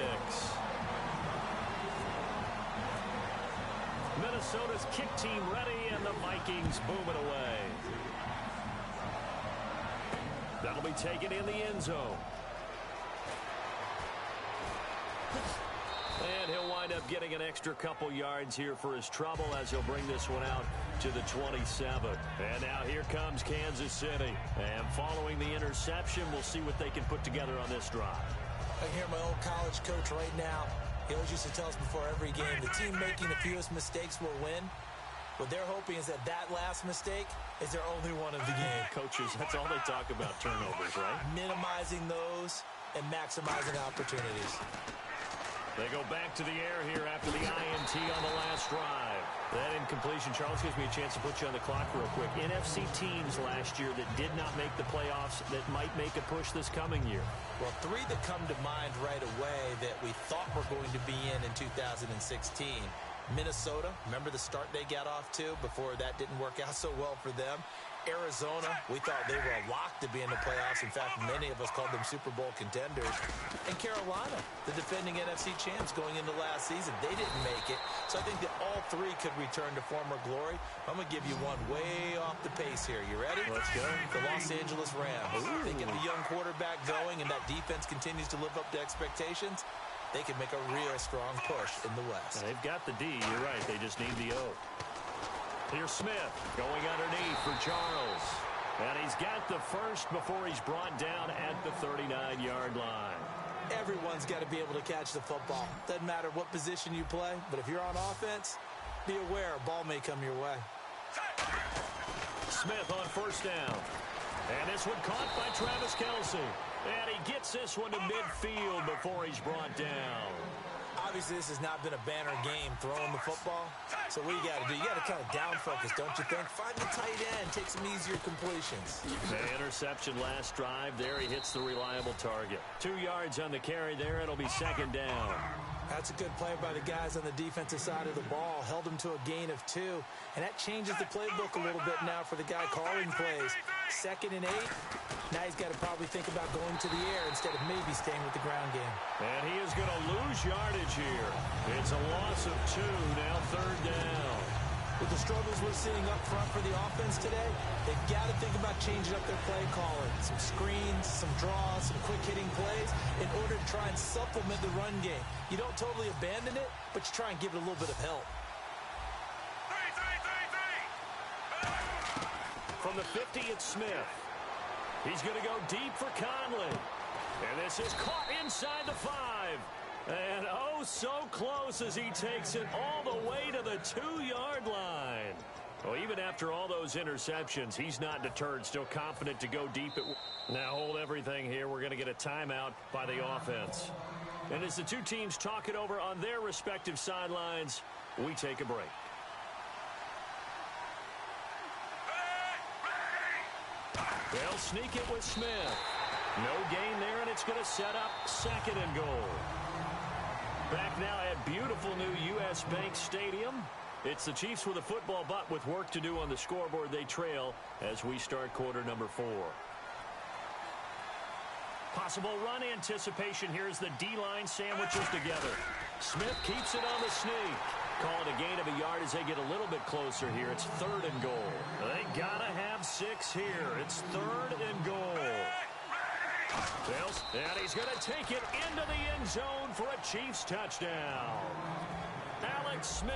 Minnesota's kick team ready, and the Vikings boom it away. That'll be taken in the end zone. And he'll wind up getting an extra couple yards here for his trouble as he'll bring this one out to the 27. And now here comes Kansas City. And following the interception, we'll see what they can put together on this drive. I hear my old college coach right now. He always used to tell us before every game, the team making the fewest mistakes will win. What they're hoping is that last mistake is their only one of the game. Coaches, that's all they talk about, turnovers, right? Minimizing those and maximizing opportunities. They go back to the air here after the INT on the last drive. That incompletion, Charles, gives me a chance to put you on the clock real quick. NFC teams last year that did not make the playoffs that might make a push this coming year. Well, 3 that come to mind right away that we thought were going to be in 2016. Minnesota, remember the start they got off to before that didn't work out so well for them. Arizona, we thought they were a lock to be in the playoffs. In fact, many of us called them Super Bowl contenders. And Carolina, the defending NFC champs going into last season, they didn't make it. So I think that all 3 could return to former glory. I'm going to give you one way off the pace here. You ready? Let's go. The Los Angeles Rams. They get the young quarterback going, and that defense continues to live up to expectations. They can make a real strong push in the West. They've got the D. You're right. They just need the O. Here's Smith going underneath for Charles. And he's got the first before he's brought down at the 39-yard line. Everyone's got to be able to catch the football. Doesn't matter what position you play, but if you're on offense, be aware a ball may come your way. Smith on first down. And this one caught by Travis Kelce. And he gets this one to midfield before he's brought down. Obviously, this has not been a banner game throwing the football. So what you got to do, you got to kind of down focus, don't you think? Find the tight end, take some easier completions. The interception last drive. There he hits the reliable target. 2 yards on the carry there. It'll be second down. That's a good play by the guys on the defensive side of the ball. Held them to a gain of 2. And that changes the playbook a little bit now for the guy calling plays. 2nd and 8. Now he's got to probably think about going to the air instead of maybe staying with the ground game. And he is going to lose yardage here. It's a loss of 2, now third down. With the struggles we're seeing up front for the offense today, they've got to think about changing up their play calling. Some screens, some draws, some quick-hitting plays in order to try and supplement the run game. You don't totally abandon it, but you try and give it a little bit of help. From the 50, it's Smith. He's going to go deep for Conley. And this is caught inside the 5. And oh, so close as he takes it all the way to the 2-yard line. Well, even after all those interceptions, he's not deterred, still confident to go deep. Now hold everything here. We're going to get a timeout by the offense. And as the two teams talk it over on their respective sidelines, we take a break. They'll sneak it with Smith. No gain there, and it's going to set up 2nd and goal. Back now at beautiful new U.S. Bank Stadium. It's the Chiefs with a football, but with work to do on the scoreboard, they trail as we start quarter number 4. Possible run anticipation. Here's the D-line sandwiches together. Smith keeps it on the sneak. Call it a gain of a yard as they get a little bit closer here. It's 3rd and goal. They got to have 6 here. It's 3rd and goal. And he's going to take it into the end zone for a Chiefs touchdown. Alex Smith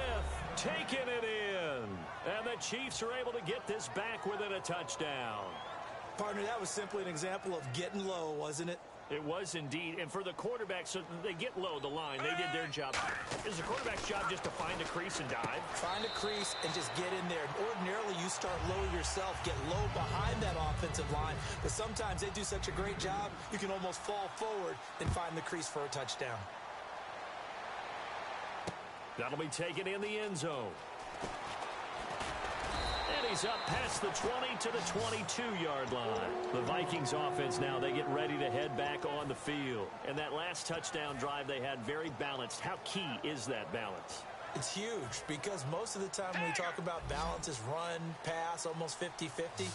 taking it in. And the Chiefs are able to get this back within a touchdown. Partner, that was simply an example of getting low, wasn't it? It was indeed. And for the quarterback, so they get low the line. They did their job. Is the quarterback's job just to find a crease and dive? Find a crease and just get in there. Ordinarily, you start low yourself, get low behind that offensive line. But sometimes they do such a great job, you can almost fall forward and find the crease for a touchdown. That'll be taken in the end zone. And he's up past the 20 to the 22-yard line. The Vikings offense now, they get ready to head back on the field. And that last touchdown drive they had very balanced. How key is that balance? It's huge because most of the time when we talk about balance is run, pass, almost 50-50.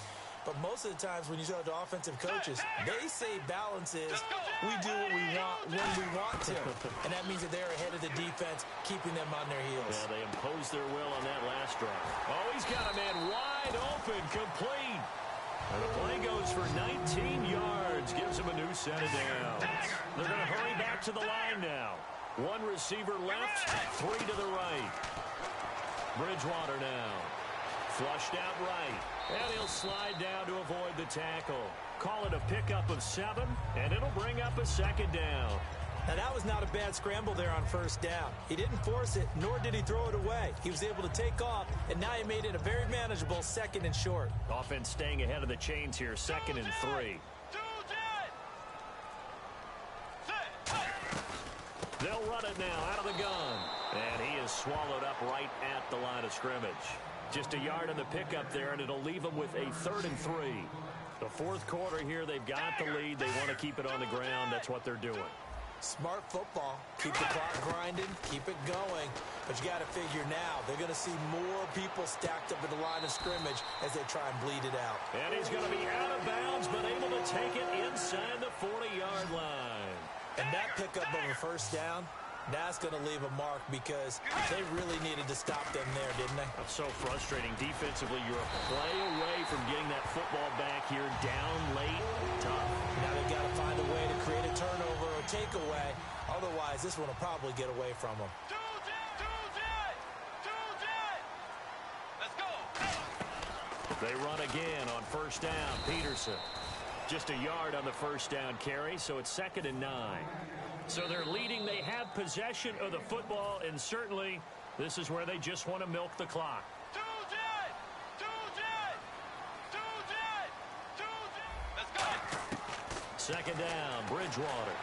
But most of the times when you talk to offensive coaches, they say balance is we do what we want when we want to. And that means that they're ahead of the defense, keeping them on their heels. Yeah, they imposed their will on that last drive. Oh, he's got a man wide open, complete. And the play goes for 19 yards, gives him a new set of downs. They're going to hurry back to the line now. 1 receiver left, 3 to the right. Bridgewater now. Flushed out right. And he'll slide down to avoid the tackle. Call it a pickup of 7, and it'll bring up a 2nd down. Now, that was not a bad scramble there on 1st down. He didn't force it, nor did he throw it away. He was able to take off, and now he made it a very manageable 2nd and short. Offense staying ahead of the chains here, 2nd and 3. They'll run it now out of the gun. And he is swallowed up right at the line of scrimmage. Just a yard on the pickup there, and it'll leave them with a 3rd and 3. The 4th quarter here, they've got the lead. They want to keep it on the ground. That's what they're doing. Smart football. Keep the clock grinding. Keep it going. But you got to figure now, they're going to see more people stacked up at the line of scrimmage as they try and bleed it out. And he's going to be out of bounds, but able to take it inside the 40-yard line. And that pickup of a 1st down, that's going to leave a mark because they really needed to stop them there, didn't they? That's so frustrating. Defensively, you're a play away from getting that football back here down late. Tough. Now they've got to find a way to create a turnover or takeaway. Otherwise, this one will probably get away from them. They run again on 1st down. Peterson. Just a yard on the first down carry, so it's 2nd and 9. So they're leading. They have possession of the football, and certainly this is where they just want to milk the clock. Let's go. 2nd down, Bridgewater.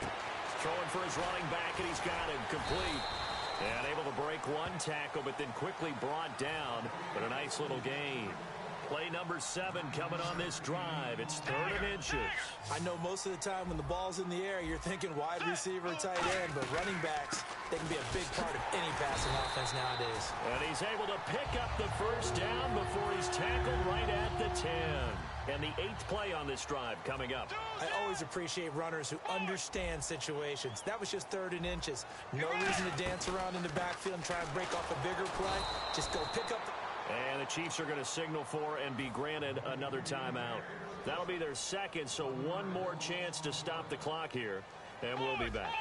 Throwing for his running back, and he's got him complete. And able to break one tackle, but then quickly brought down. But a nice little gain. Play number 7 coming on this drive. It's 3rd and inches. I know most of the time when the ball's in the air, you're thinking wide receiver, tight end, but running backs, they can be a big part of any passing offense nowadays. And he's able to pick up the first down before he's tackled right at the 10. And the 8th play on this drive coming up. I always appreciate runners who understand situations. That was just 3rd and inches. No reason to dance around in the backfield and try and break off a bigger play. Just go pick up the... And the Chiefs are going to signal for and be granted another timeout. That'll be their 2nd, so one more chance to stop the clock here, and we'll be back.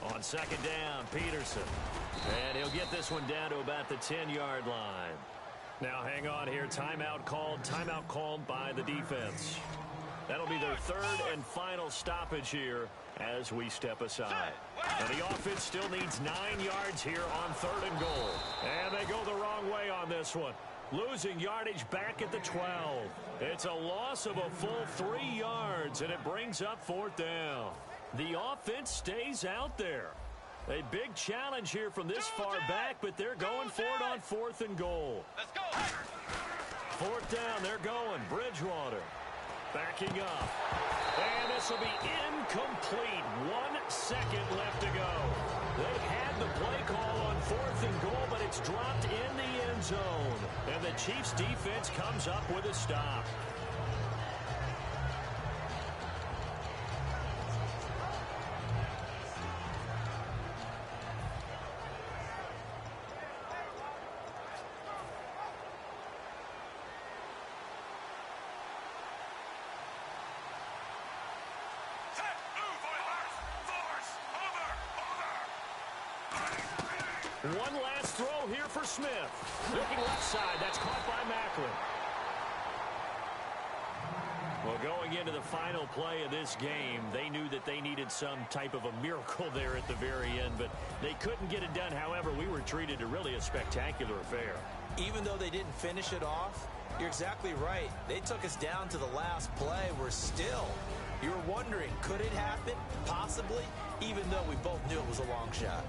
On 2nd down, Peterson. And he'll get this one down to about the 10-yard line. Now hang on here. Timeout called by the defense. That'll be their 3rd and final stoppage here as we step aside. And the offense still needs 9 yards here on 3rd and goal. And they go the wrong way on this one. Losing yardage back at the 12. It's a loss of a full 3 yards, and it brings up 4th down. The offense stays out there. A big challenge here from this far back, but they're going for it on 4th and goal. Let's go. 4th down, they're going. Bridgewater backing up. And this will be incomplete. 1 second left to go. They had the play call on 4th and goal, but it's dropped in the end zone. And the Chiefs defense comes up with a stop. One last throw here for Smith. Looking left side. That's caught by Macklin. Well, going into the final play of this game, they knew that they needed some type of a miracle there at the very end, but they couldn't get it done. However, we were treated to really a spectacular affair. Even though they didn't finish it off, you're exactly right. They took us down to the last play. We're still, you were wondering, could it happen? Possibly, even though we both knew it was a long shot.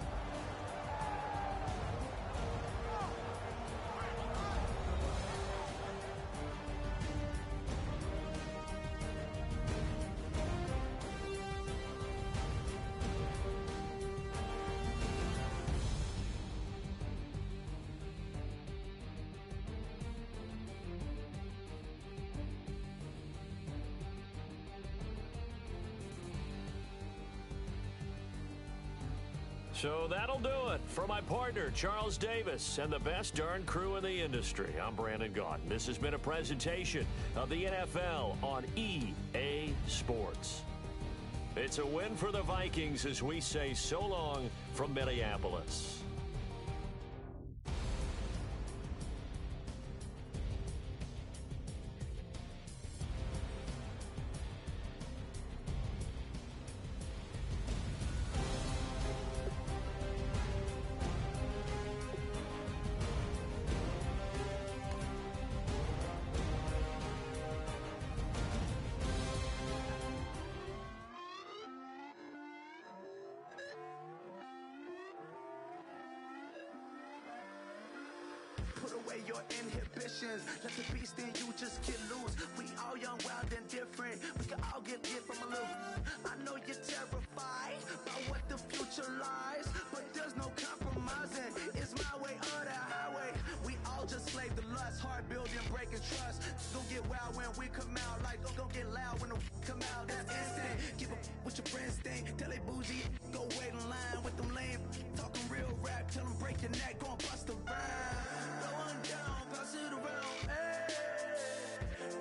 So that'll do it. For my partner, Charles Davis, and the best darn crew in the industry, I'm Brandon Gaudin. This has been a presentation of the NFL on EA Sports. It's a win for the Vikings as we say so long from Minneapolis. Put away your inhibitions. Let the beast in you just get loose. We all young, wild, and different. We can all get lit from a little. I know you're terrified about what the future lies, but there's no compromising. It's my way or the highway. We all just slave the lust, heart building, breaking trust. Don't get wild when we come out. Like don't get loud when the come out. That's instant. Give up what your friends think. Tell they bougie. Go wait in line with them lame. Talking real rap. Tell them break your neck. Go and bust a rhyme. Down, pass it around, hey.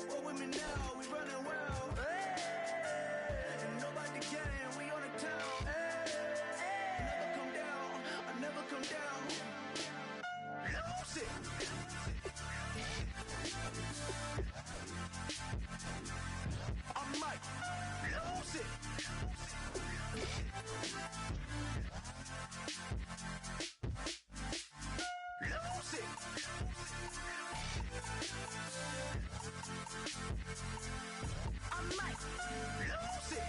What with me now? We running well, hey. Lose it. I might lose it.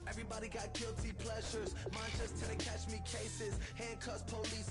Everybody got guilty pleasures. Mine just tend to catch me cases. Handcuffs, police.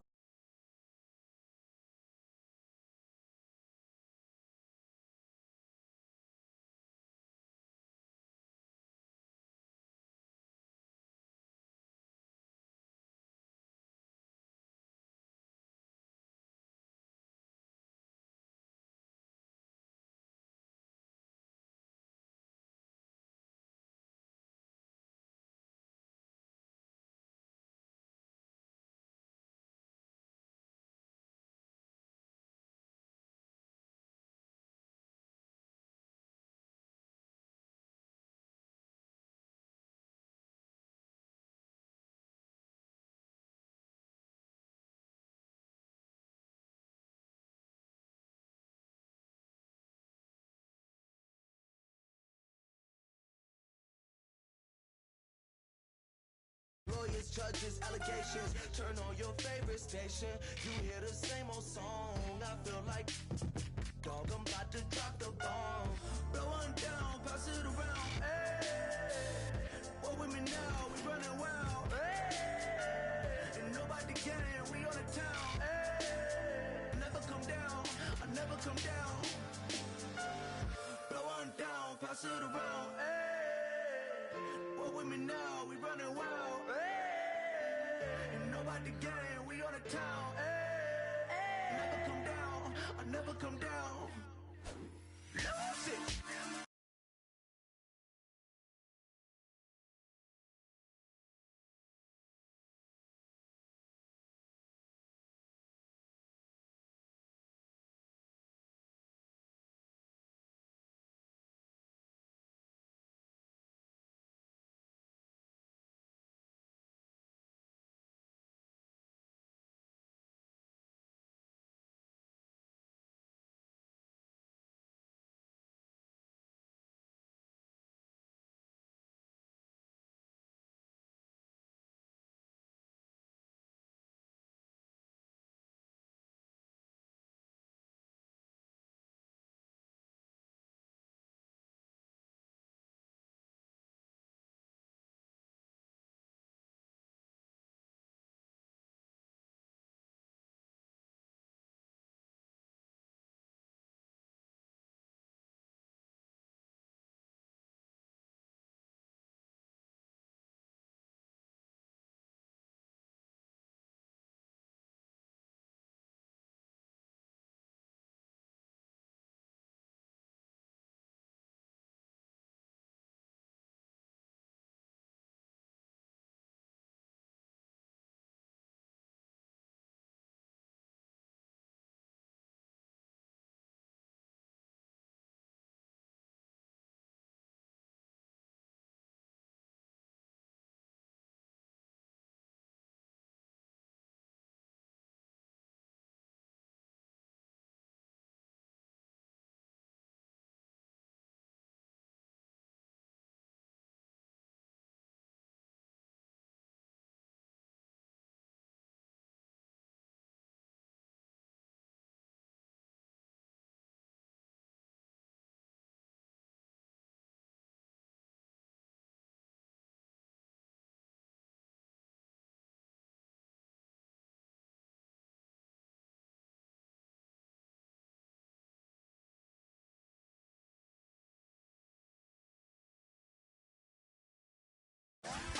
Lawyers, judges, allegations. Turn on your favorite station. You hear the same old song. I feel like, dog, I'm about to drop the bomb. Blow one down, pass it around. Hey, what with me now? We running wild. Hey, and nobody can. We on the town. Hey, never come down. I never come down. Blow one down, pass it around. Hey, what with me now? We running wild. Hey, and nobody gang. We on the town. Hey, never come down. I never come down. Lose it.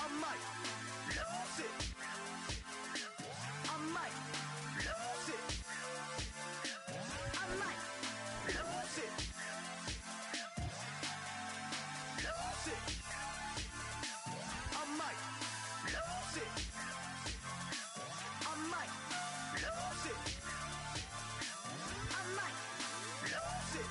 I might lose it. I might lose it. I might lose it. Lose it. I might lose it. I might lose it. I might lose it.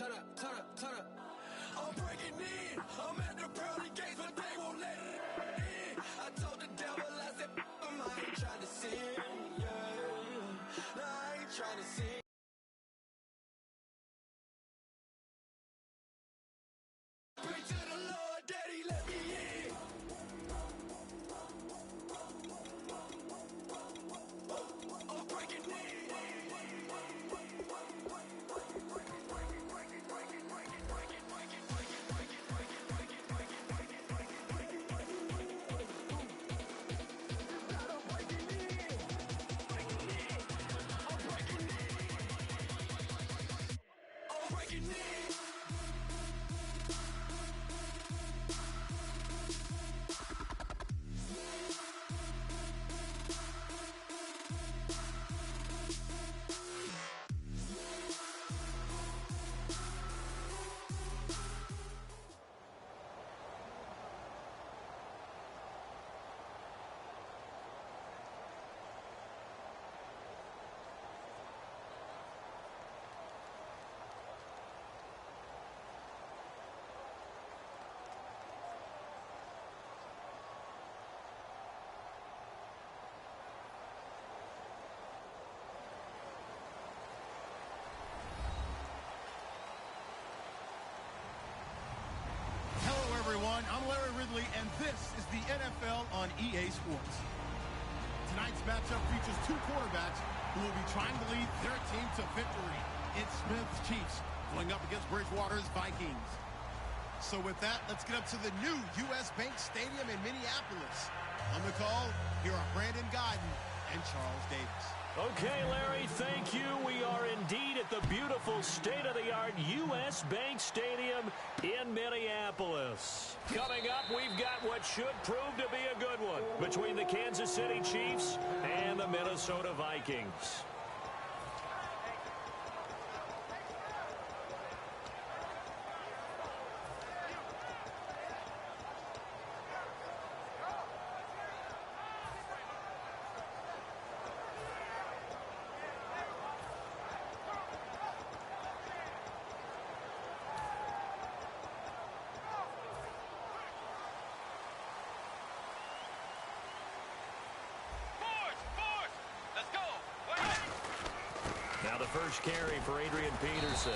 turn up, turn up, turn up. I'm breaking in. I'm at the pearly gates, but they won't let it in. I told the devil, I said, I ain't trying to sin. Yeah. No, I ain't trying to sin. Pray to the Lord, Daddy, let me in. I'm breaking in. Everyone, I'm Larry Ridley, and this is the NFL on EA Sports. Tonight's matchup features two quarterbacks who will be trying to lead their team to victory. It's Smith's Chiefs going up against Bridgewater's Vikings. So with that, let's get up to the new U.S. Bank Stadium in Minneapolis. On the call, here are Brandon Godden and Charles Davis. Okay, Larry, thank you. We are indeed at the beautiful state-of-the-art U.S. Bank Stadium in Minneapolis. Coming up, we've got what should prove to be a good one between the Kansas City Chiefs and the Minnesota Vikings. Now the first carry for Adrian Peterson.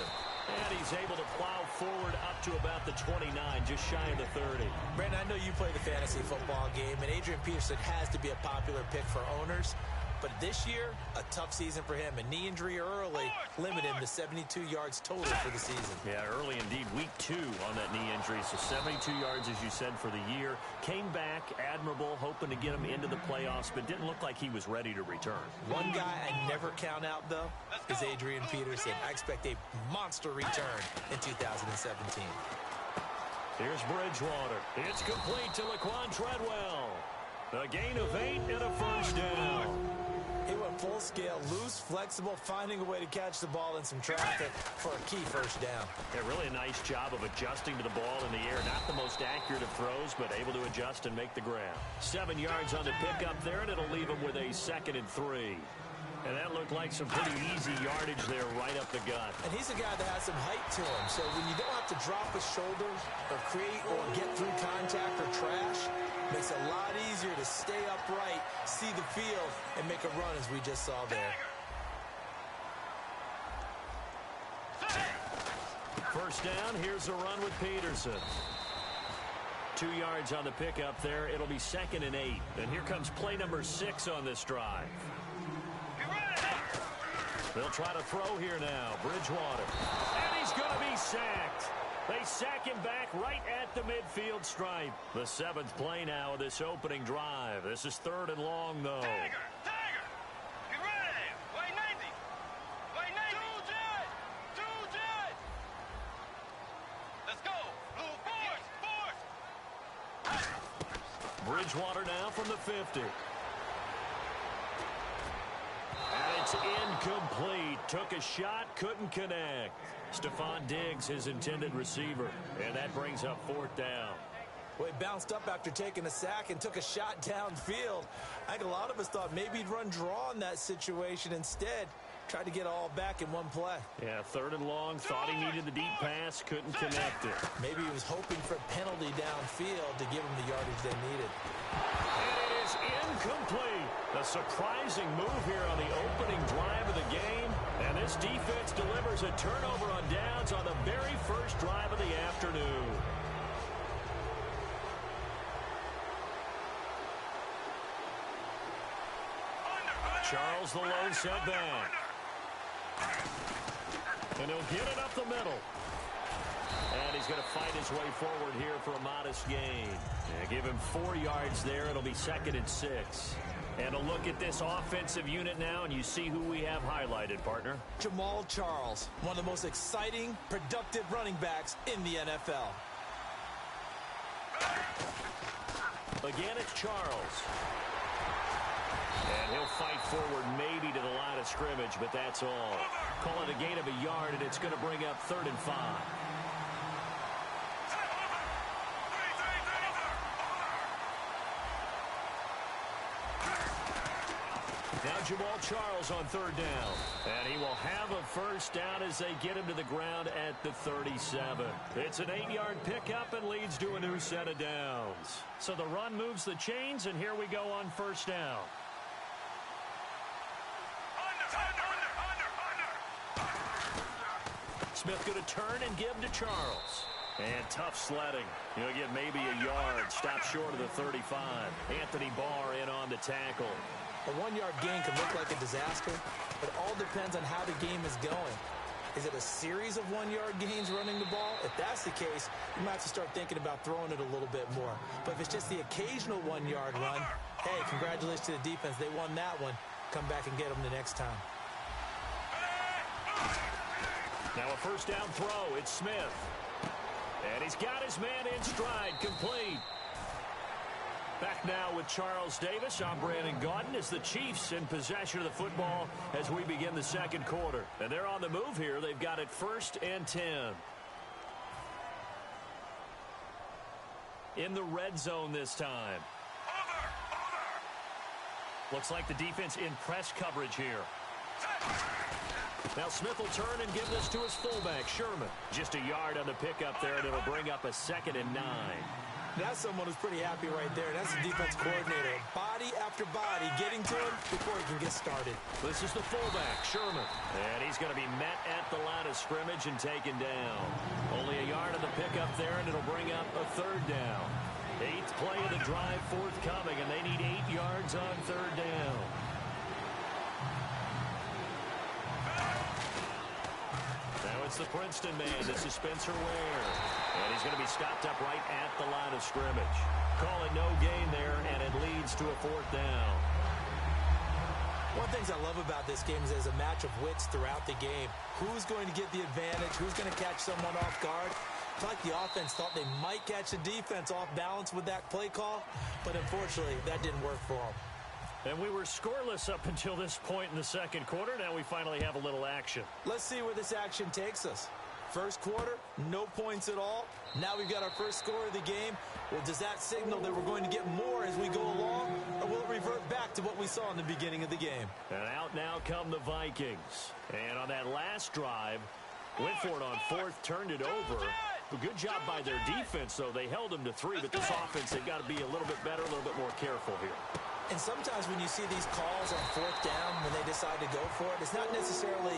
And he's able to plow forward up to about the 29, just shy of the 30. Brandon, I know you play the fantasy football game, and Adrian Peterson has to be a popular pick for owners. But this year, a tough season for him. A knee injury early limited him to 72 yards total for the season. Yeah, early indeed. Week 2 on that knee injury. So 72 yards, as you said, for the year. Came back admirable, hoping to get him into the playoffs, but didn't look like he was ready to return. One guy I never count out, though, is Adrian Peterson. I expect a monster return in 2017. Here's Bridgewater. It's complete to Laquan Treadwell. A gain of 8 and a first down. He went full scale, loose, flexible, finding a way to catch the ball in some traffic for a key first down. Yeah, really a nice job of adjusting to the ball in the air. Not the most accurate of throws, but able to adjust and make the grab. 7 yards on the pickup there, and it'll leave him with a 2nd and 3. And that looked like some pretty easy yardage there right up the gut. And he's a guy that has some height to him. So when you don't have to drop his shoulders or create or get through contact or trash, makes it a lot easier to stay upright, see the field, and make a run as we just saw there. First down, here's a run with Peterson. 2 yards on the pickup there. It'll be 2nd and 8. And here comes play number 6 on this drive. They'll try to throw here now. Bridgewater. And he's going to be sacked. They sack him back right at the midfield stripe. The 7th play now of this opening drive. This is 3rd and long, though. Tiger! Get ready! White 90! White 90! Two jet! Let's go! Blue force! Bridgewater now from the 50. And it's incomplete. Took a shot, couldn't connect. Stephon Diggs, his intended receiver. And that brings up 4th down. Well, he bounced up after taking a sack and took a shot downfield. I think a lot of us thought maybe he'd run draw in that situation. Instead, Tried to get all back in one play. Yeah, 3rd and long. Thought he needed the deep pass. Couldn't connect it. Maybe he was hoping for a penalty downfield to give him the yardage they needed. And it is incomplete. A surprising move here on the opening drive of the game. And this defense delivers a turnover on downs on the very first drive of the afternoon. Charles the lone setback. And he'll get it up the middle. And he's going to fight his way forward here for a modest gain. Yeah, give him 4 yards there. It'll be 2nd and 6. And a look at this offensive unit now, and you see who we have highlighted, partner. Jamal Charles, one of the most exciting, productive running backs in the NFL. Again, it's Charles. And he'll fight forward maybe to the line of scrimmage, but that's all. Call it a gain of a yard, and it's going to bring up 3rd and 5. Now Jamal Charles on 3rd down. And he will have a first down as they get him to the ground at the 37. It's an 8-yard pickup and leads to a new set of downs. So the run moves the chains, and here we go on 1st down. Smith going to turn and give to Charles. And tough sledding. He'll get maybe a yard. Stop short of the 35. Anthony Barr in on the tackle. A 1-yard gain can look like a disaster. It all depends on how the game is going. Is it a series of 1-yard gains running the ball? If that's the case, you might have to start thinking about throwing it a little bit more. But if it's just the occasional 1-yard run, hey, congratulations to the defense. They won that one. Come back and get them the next time. Now a 1st down throw. It's Smith. And he's got his man in stride. Complete. Back now with Charles Davis. I'm Brandon Gaudin as the Chiefs in possession of the football as we begin the 2nd quarter. And they're on the move here. They've got it 1st and 10. In the red zone this time. Looks like the defense in press coverage here. Now Smith will turn and give this to his fullback, Sherman. Just a yard on the pickup there, and it'll bring up a 2nd and 9. That's someone who's pretty happy right there. That's the defense coordinator. Body after body getting to him before he can get started. This is the fullback, Sherman. And he's going to be met at the line of scrimmage and taken down. Only a yard on the pickup there, and it'll bring up a 3rd down. 8th play of the drive forthcoming, and they need 8 yards on 3rd down. Now it's the Princeton man. This is Spencer Ware. And he's going to be stopped up right at the line of scrimmage. Call it no gain there, and it leads to a 4th down. One of the things I love about this game is there's a match of wits throughout the game. Who's going to get the advantage? Who's going to catch someone off guard? I feel like the offense thought they might catch the defense off balance with that play call, but unfortunately, that didn't work for them. And we were scoreless up until this point in the 2nd quarter. Now we finally have a little action. Let's see where this action takes us. 1st quarter, no points at all. Now we've got our first score of the game. Well, does that signal that we're going to get more as we go along, or will it revert back to what we saw in the beginning of the game? And out now come the Vikings. And on that last drive, went for it on 4th, turned it over. A good job by their defense, though. They held them to 3, but this offense, they've got to be a little bit better, a little bit more careful here. And sometimes when you see these calls on 4th down, when they decide to go for it, it's not necessarily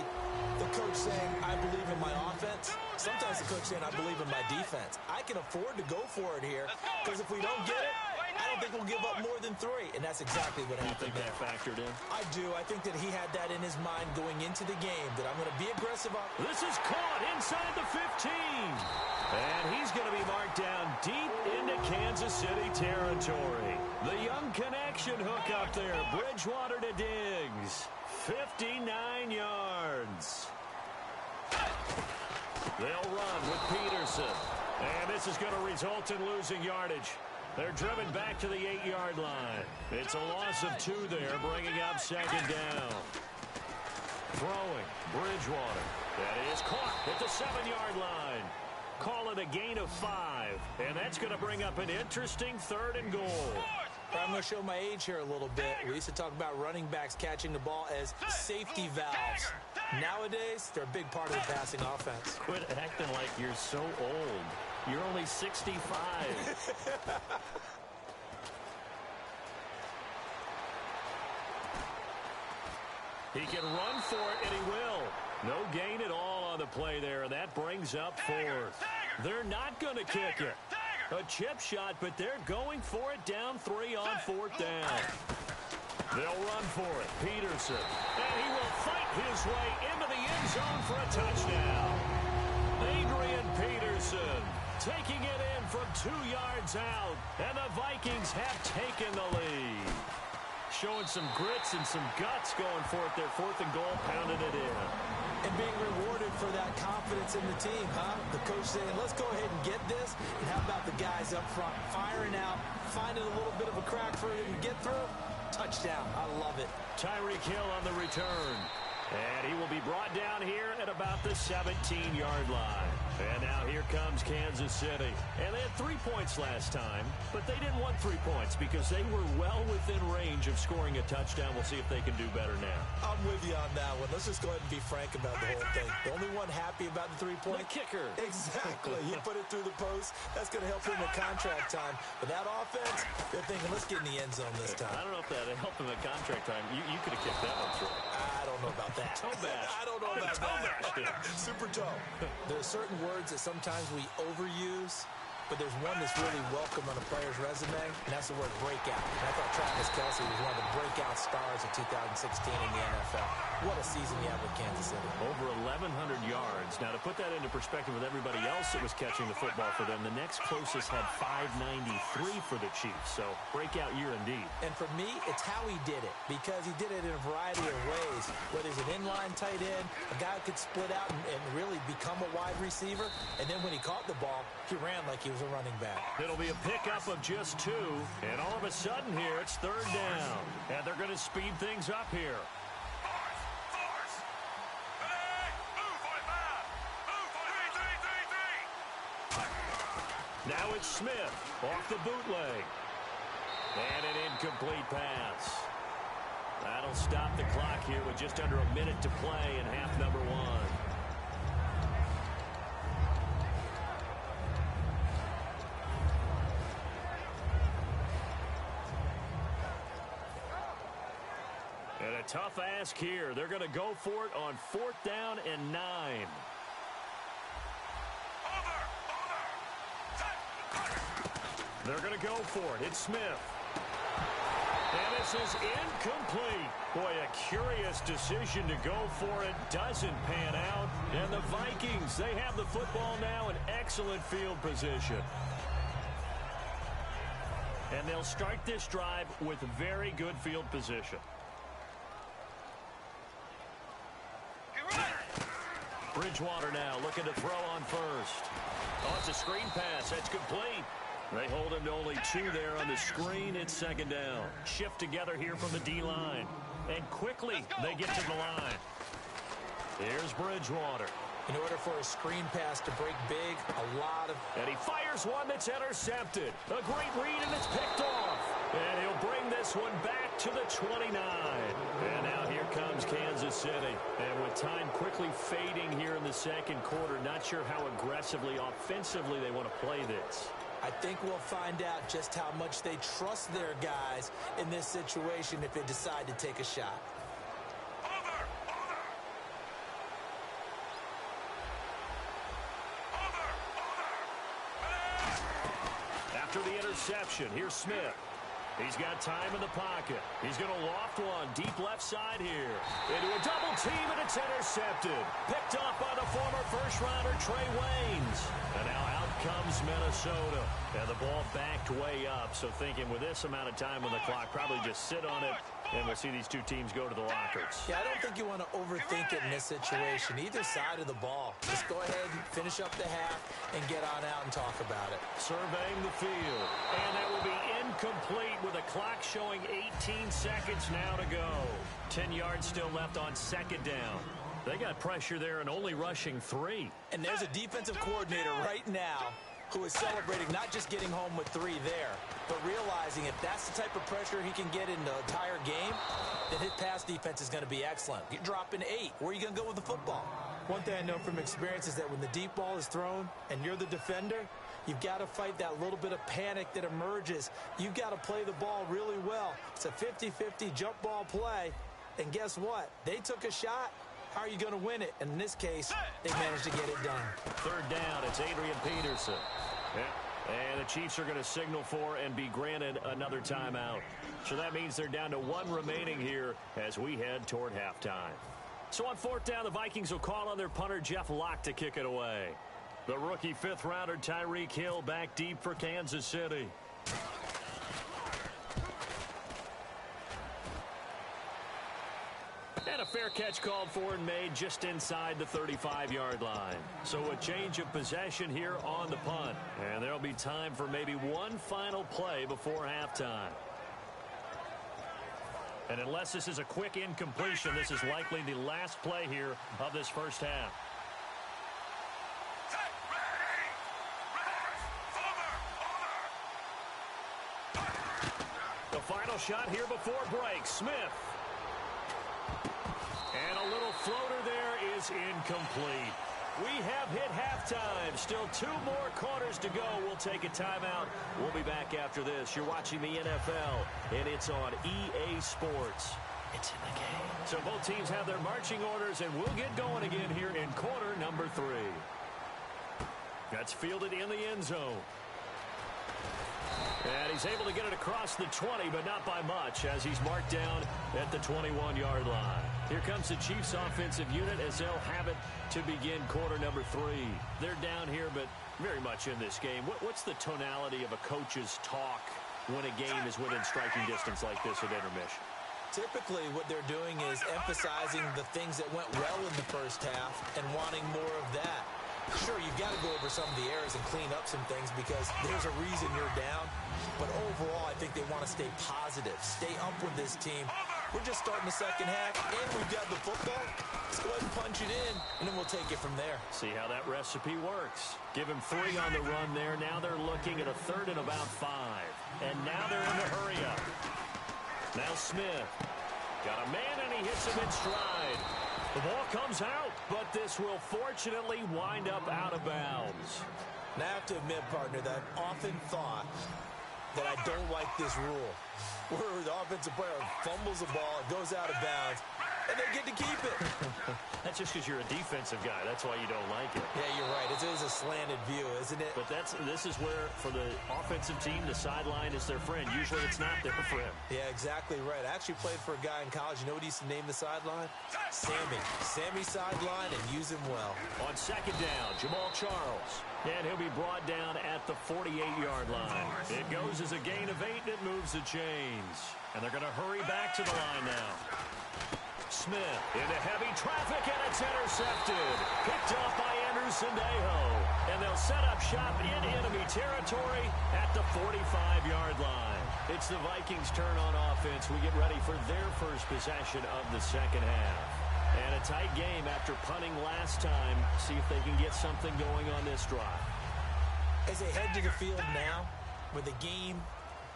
the coach saying, I believe in my offense. Sometimes the coach saying, I believe in my defense. I can afford to go for it here, because if we don't get it, I don't think we'll give up more than 3. And that's exactly what happened. You think that factored in? I do. I think that he had that in his mind going into the game, that I'm going to be aggressive up. This is caught inside the 15. And he's going to be marked down deep into Kansas City territory. The young connection hook up there. Bridgewater to Diggs. 59 yards. They'll run with Peterson. And this is going to result in losing yardage. They're driven back to the 8-yard line. It's a loss of 2 there, bringing up 2nd down. Throwing, Bridgewater. That is caught at the 7-yard line. Call it a gain of 5. And that's going to bring up an interesting 3rd and goal. I'm going to show my age here a little bit. We used to talk about running backs catching the ball as safety valves. Nowadays, they're a big part of the passing offense. Quit acting like you're so old. You're only 65. He can run for it, and he will. No gain at all on the play there, and that brings up fourth. They're not going to kick it. A chip shot, but they're going for it down 3 on fourth down. They'll run for it. Peterson. And he will fight his way into the end zone for a touchdown. Adrian Peterson taking it in from 2 yards out, and the Vikings have taken the lead. Showing some grits and some guts going for it. Their 4th and goal, pounding it in. And being rewarded for that confidence in the team, huh? The coach saying, let's go ahead and get this. And how about the guys up front firing out, finding a little bit of a crack for him to get through? Touchdown. I love it. Tyreek Hill on the return. And he will be brought down here at about the 17-yard line. And now here comes Kansas City. And they had 3 points last time, but they didn't want 3 points because they were well within range of scoring a touchdown. We'll see if they can do better now. I'm with you on that one. Let's just go ahead and be frank about the whole thing. The only one happy about the 3-point? The kicker. Exactly. You put it through the post. That's going to help him at contract time. But that offense, they're thinking, let's get in the end zone this time. I don't know if that helped him at contract time. You could have kicked that one through. I don't know about that. Toe bash. I don't know about that. Super toe. There are certain words that sometimes we overuse, but there's one that's really welcome on a player's resume, and that's the word breakout. And I thought Travis Kelce was one of the breakout stars of 2016 in the NFL. What a season he had with Kansas City. Over 1,100 yards. Now, to put that into perspective with everybody else that was catching the football for them, the next closest had 593 for the Chiefs. So, breakout year indeed. And for me, it's how he did it, because he did it in a variety of ways. Whether he's an inline tight end, a guy who could split out and really become a wide receiver, and then when he caught the ball, he ran like he was a running back. It'll be a pickup of just 2, and all of a sudden here, it's 3rd down. And they're going to speed things up here. Now it's Smith off the bootleg. And an incomplete pass. That'll stop the clock here with just under a minute to play in half number 1. And a tough ask here. They're going to go for it on 4th down and 9. They're going to go for it. It's Smith. And this is incomplete. Boy, a curious decision to go for it. Doesn't pan out. And the Vikings, they have the football now in excellent field position. And they'll start this drive with very good field position. Bridgewater now looking to throw on first. Oh, it's a screen pass. That's complete. They hold him to only 2 there on the screen. It's 2nd down. Shift together here from the D-line. And quickly they get to the line. Here's Bridgewater. In order for a screen pass to break big, a lot of... And he fires one that's intercepted. A great read, and it's picked off. And he'll bring this one back to the 29. And now here comes Kansas City. And with time quickly fading here in the 2nd quarter, not sure how aggressively, offensively they want to play this. I think we'll find out just how much they trust their guys in this situation if they decide to take a shot. After the interception, here's Smith. He's got time in the pocket. He's going to loft one deep left side here. Into a double team, and it's intercepted. Picked up by the former first-rounder Trey Waynes. And now out comes Minnesota. And the ball backed way up. So thinking with this amount of time on the clock, probably just sit on it, and we'll see these 2 teams go to the lockers. Yeah, I don't think you want to overthink it in this situation. Either side of the ball. Just go ahead and finish up the half and get on out and talk about it. Surveying the field. And that will be incomplete with a clock showing 18 seconds now to go. 10 yards still left on 2nd down. They got pressure there and only rushing 3. And there's a defensive coordinator right now who is celebrating not just getting home with 3 there, but realizing if that's the type of pressure he can get in the entire game, then his pass defense is going to be excellent. You're dropping 8. Where are you going to go with the football? One thing I know from experience is that when the deep ball is thrown and you're the defender, you've got to fight that little bit of panic that emerges. You've got to play the ball really well. It's a 50-50 jump ball play. And guess what? They took a shot. How are you going to win it? And in this case, they managed to get it done. 3rd down, it's Adrian Peterson. And the Chiefs are going to signal for and be granted another timeout. So that means they're down to 1 remaining here as we head toward halftime. So on 4th down, the Vikings will call on their punter, Jeff Locke, to kick it away. The rookie 5th-rounder Tyreek Hill back deep for Kansas City. And a fair catch called for and made just inside the 35-yard line. So a change of possession here on the punt. And there'll be time for maybe one final play before halftime. And unless this is a quick incompletion, this is likely the last play here of this first half. The final shot here before break. Smith. And a little floater there is incomplete. We have hit halftime. Still 2 more quarters to go. We'll take a timeout. We'll be back after this. You're watching the NFL, and it's on EA Sports. It's in the game. So both teams have their marching orders, and we'll get going again here in quarter number 3. That's fielded in the end zone. And he's able to get it across the 20, but not by much, as he's marked down at the 21-yard line. Here comes the Chiefs offensive unit as they'll have it to begin quarter number 3. They're down here, but very much in this game. What's the tonality of a coach's talk when a game is within striking distance like this at intermission? Typically, what they're doing is emphasizing the things that went well in the first half and wanting more of that. Sure, you've got to go over some of the errors and clean up some things because there's a reason you're down. But overall, I think they want to stay positive, stay up with this team. We're just starting the second half, and we've got the football. Let's go ahead and punch it in, and then we'll take it from there. See how that recipe works. Give him 3 on the run there. Now they're looking at a 3rd and about 5. And now they're in the hurry up. Now Smith. Got a man, and he hits him in stride. The ball comes out, but this will fortunately wind up out of bounds. Now, I have to admit, partner, that I've often thought that I don't like this rule, where the offensive player fumbles the ball, it goes out of bounds, and they get to keep it. That's just because you're a defensive guy. That's why you don't like it. Yeah, you're right. It is a slanted view, isn't it? But this is where, for the offensive team, the sideline is their friend. Usually it's not their friend. Yeah, exactly right. I actually played for a guy in college. You know what he used to name the sideline? Sammy. Sammy sideline, and use him well. On 2nd down, Jamal Charles. And he'll be brought down at the 48-yard line. It goes as a gain of 8, and it moves the chains. And they're going to hurry back to the line now. Smith into heavy traffic, and it's intercepted. Picked up by Sandejo. And they'll set up shop in enemy territory at the 45-yard line. It's the Vikings' turn on offense. We get ready for their first possession of the second half. And a tight game after punting last time. See if they can get something going on this drive. As they head to the field now, with the game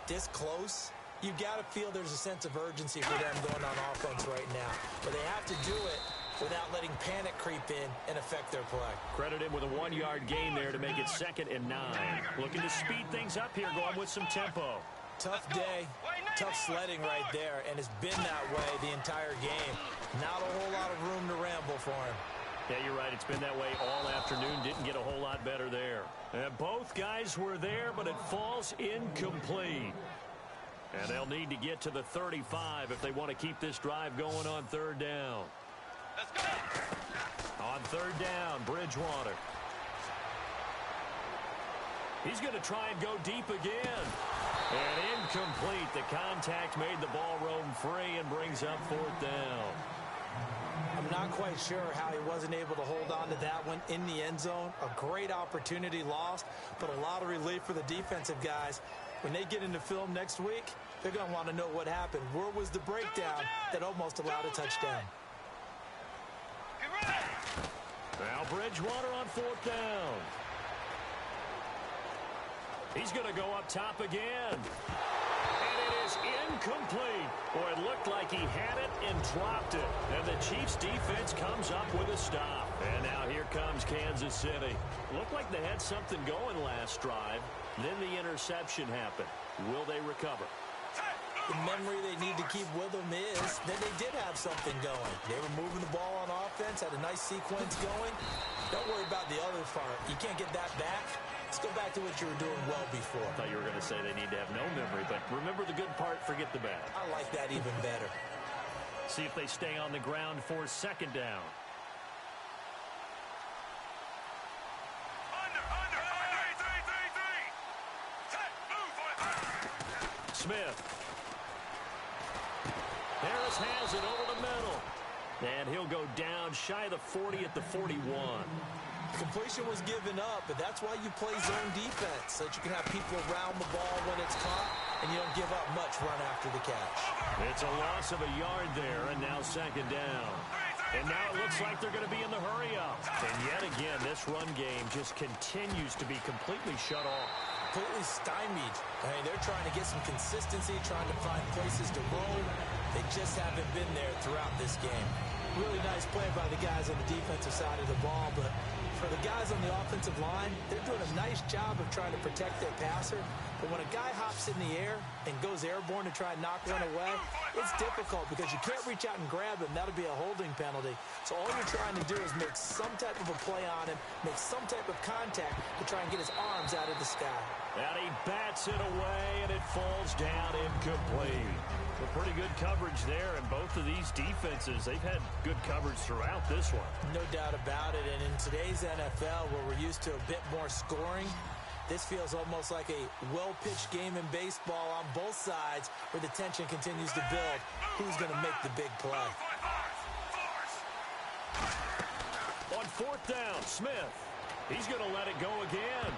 this close, you've got to feel there's a sense of urgency for them going on offense right now. But they have to do it without letting panic creep in and affect their play. Credit him with a 1-yard gain there to make it 2nd and 9. Looking to speed things up here, going with some tempo. Tough day, tough sledding right there, and it's been that way the entire game. Not a whole lot of room to ramble for him. Yeah, you're right. It's been that way all afternoon. Didn't get a whole lot better there. And both guys were there, but it falls incomplete. And they'll need to get to the 35 if they want to keep this drive going on 3rd down. Let's go. On 3rd down, Bridgewater. He's going to try and go deep again. And incomplete. The contact made the ball roam free and brings up 4th down. I'm not quite sure how he wasn't able to hold on to that one in the end zone. A great opportunity lost, but a lot of relief for the defensive guys. When they get into film next week, they're going to want to know what happened. Where was the breakdown that almost allowed a touchdown? Now Bridgewater on 4th down. He's going to go up top again. And it is incomplete. Boy, it looked like he had it and dropped it. And the Chiefs defense comes up with a stop. And now here comes Kansas City. Looked like they had something going last drive. Then the interception happened. Will they recover? The memory they need to keep with them is that they did have something going. They were moving the ball on offense, had a nice sequence going. Don't worry about the other part. You can't get that back. Let's go back to what you were doing well before. I thought you were going to say they need to have no memory, but remember the good part, forget the bad. I like that even better. See if they stay on the ground for second down. Smith. Harris has it over the middle. And he'll go down shy of the 40 at the 41. Completion was given up, but that's why you play zone defense, so that you can have people around the ball when it's caught, and you don't give up much run after the catch. It's a loss of a yard there, and now second down. And now it looks like they're going to be in the hurry-up. And yet again, this run game just continues to be completely shut off. Completely stymied. I mean, they're trying to get some consistency, trying to find places to roam. They just haven't been there throughout this game. Really nice play by the guys on the defensive side of the ball, but for the guys on the offensive line, they're doing a nice job of trying to protect their passer. But when a guy hops in the air and goes airborne to try and knock one away, it's difficult because you can't reach out and grab him. That'll be a holding penalty. So all you're trying to do is make some type of a play on him, make some type of contact to try and get his arms out of the sky. And he bats it away, and it falls down incomplete. Well, pretty good coverage there, and both of these defenses, they've had good coverage throughout this one. No doubt about it, and in today's NFL, where we're used to a bit more scoring, this feels almost like a well-pitched game in baseball on both sides where the tension continues to build. Who's going to make the big play? On fourth down, Smith. He's going to let it go again.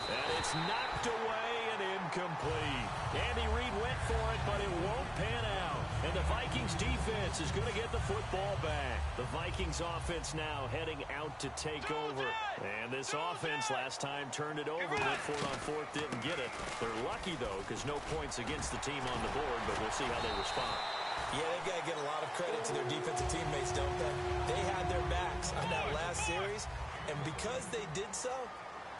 And it's knocked away and incomplete. Andy Reid went for it, but it won't pan out. And the Vikings defense is going to get the football back. The Vikings offense now heading out to take over. And this offense last time turned it over. Went for it on fourth, didn't get it. They're lucky, though, because no points against the team on the board, but we'll see how they respond. Yeah, they've got to get a lot of credit to their defensive teammates, don't they? They had their backs on that last series, and because they did so,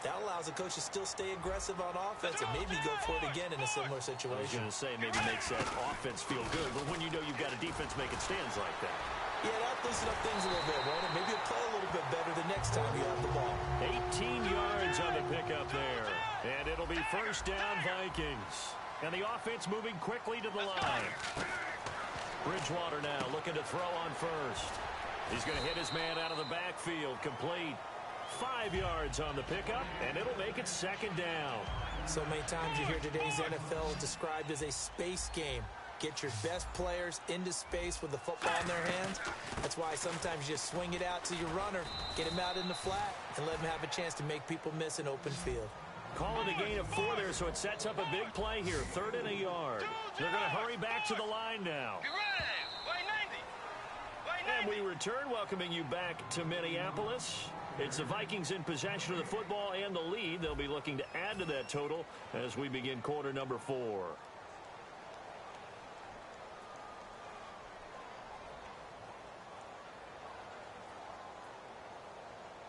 that allows the coach to still stay aggressive on offense and maybe go for it again in a similar situation. I was going to say maybe makes that offense feel good, but when you know you've got a defense making stands like that. Yeah, that loosen up things a little bit, won't it? Maybe you'll play a little bit better the next time you have the ball. 18 yards on the pickup there. And it'll be first down Vikings. And the offense moving quickly to the line. Bridgewater now looking to throw on first. He's going to hit his man out of the backfield. Complete. 5 yards on the pickup, and it'll make it second down. So many times you hear today's NFL described as a space game. Get your best players into space with the football in their hands. That's why sometimes you just swing it out to your runner, get him out in the flat, and let him have a chance to make people miss an open field. Calling a gain of 4 there, so it sets up a big play here. 3rd and a yard. They're going to hurry back to the line now. And we return, welcoming you back to Minneapolis. It's the Vikings in possession of the football and the lead. They'll be looking to add to that total as we begin quarter number 4.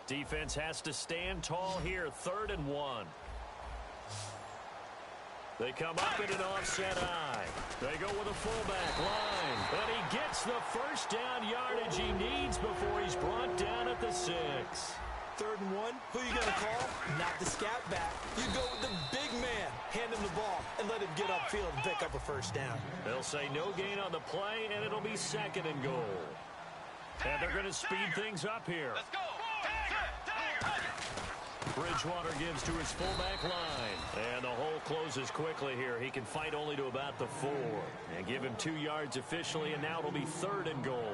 Defense has to stand tall here. 3rd and 1. They come up in an offset eye. They go with a fullback line. And he gets the first down yardage he needs before he's brought down at the 6. 3rd and 1, who you going to call? Not the scat back. You go with the big man, hand him the ball, and let him get upfield and pick up a first down. They'll say no gain on the play, and it'll be 2nd and goal. And they're going to speed things up here. Let's go. Bridgewater gives to his fullback line. And the hole closes quickly here. He can fight only to about the 4. And give him 2 yards officially, and now it'll be 3rd and goal.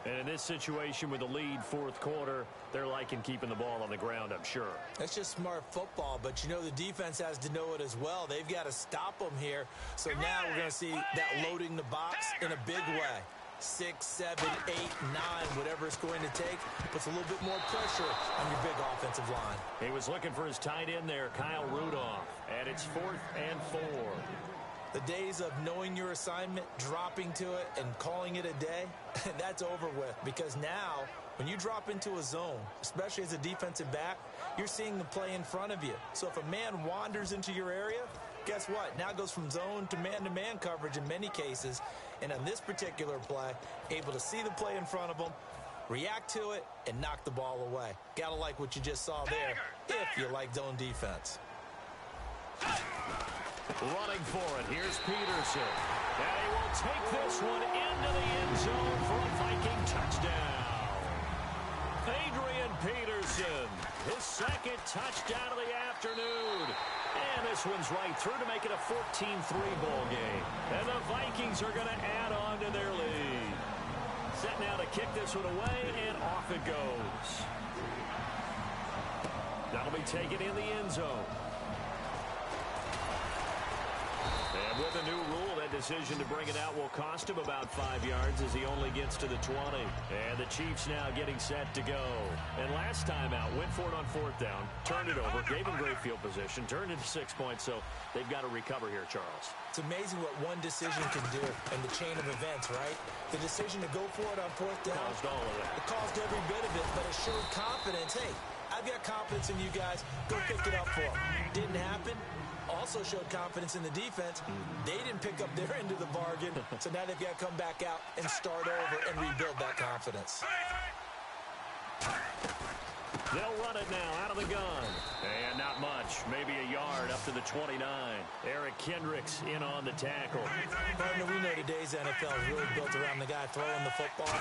And in this situation with the lead 4th quarter, they're liking keeping the ball on the ground, I'm sure. That's just smart football, but you know the defense has to know it as well. They've got to stop them here. So now we're going to see that loading the box in a big way. 6, 7, 8, 9, whatever it's going to take, puts a little bit more pressure on your big offensive line. He was looking for his tight end there, Kyle Rudolph, and it's 4th and 4. The days of knowing your assignment, dropping to it, and calling it a day, that's over with. Because now, when you drop into a zone, especially as a defensive back, you're seeing the play in front of you. So if a man wanders into your area, guess what? Now it goes from zone to man coverage in many cases. And on this particular play, able to see the play in front of him, react to it, and knock the ball away. Gotta like what you just saw there, if you like zone defense. Running for it, here's Peterson. And he will take this one into the end zone for a Viking touchdown. Adrian Peterson, his second touchdown of the afternoon. And this one's right through to make it a 14-3 ball game. And the Vikings are going to add on to their lead. Set now to kick this one away, and off it goes. That'll be taken in the end zone. And with a new rule, that decision to bring it out will cost him about 5 yards as he only gets to the 20. And the Chiefs now getting set to go. And last time out, went for it on 4th down, turned it over, gave him great field position, turned it to 6 points, so they've got to recover here, Charles. It's amazing what one decision can do in the chain of events, right? The decision to go for it on 4th down. Caused all of it. It caused every bit of it, but it showed confidence. Hey, I've got confidence in you guys. Go pick it up for them. Didn't happen. Also showed confidence in the defense. They didn't pick up their end of the bargain, so now they've got to come back out and start over and rebuild that confidence. They'll run it now out of the gun. And not much. Maybe a yard up to the 29. Eric Kendricks in on the tackle. Partner, we know today's NFL is really built around the guy throwing the football.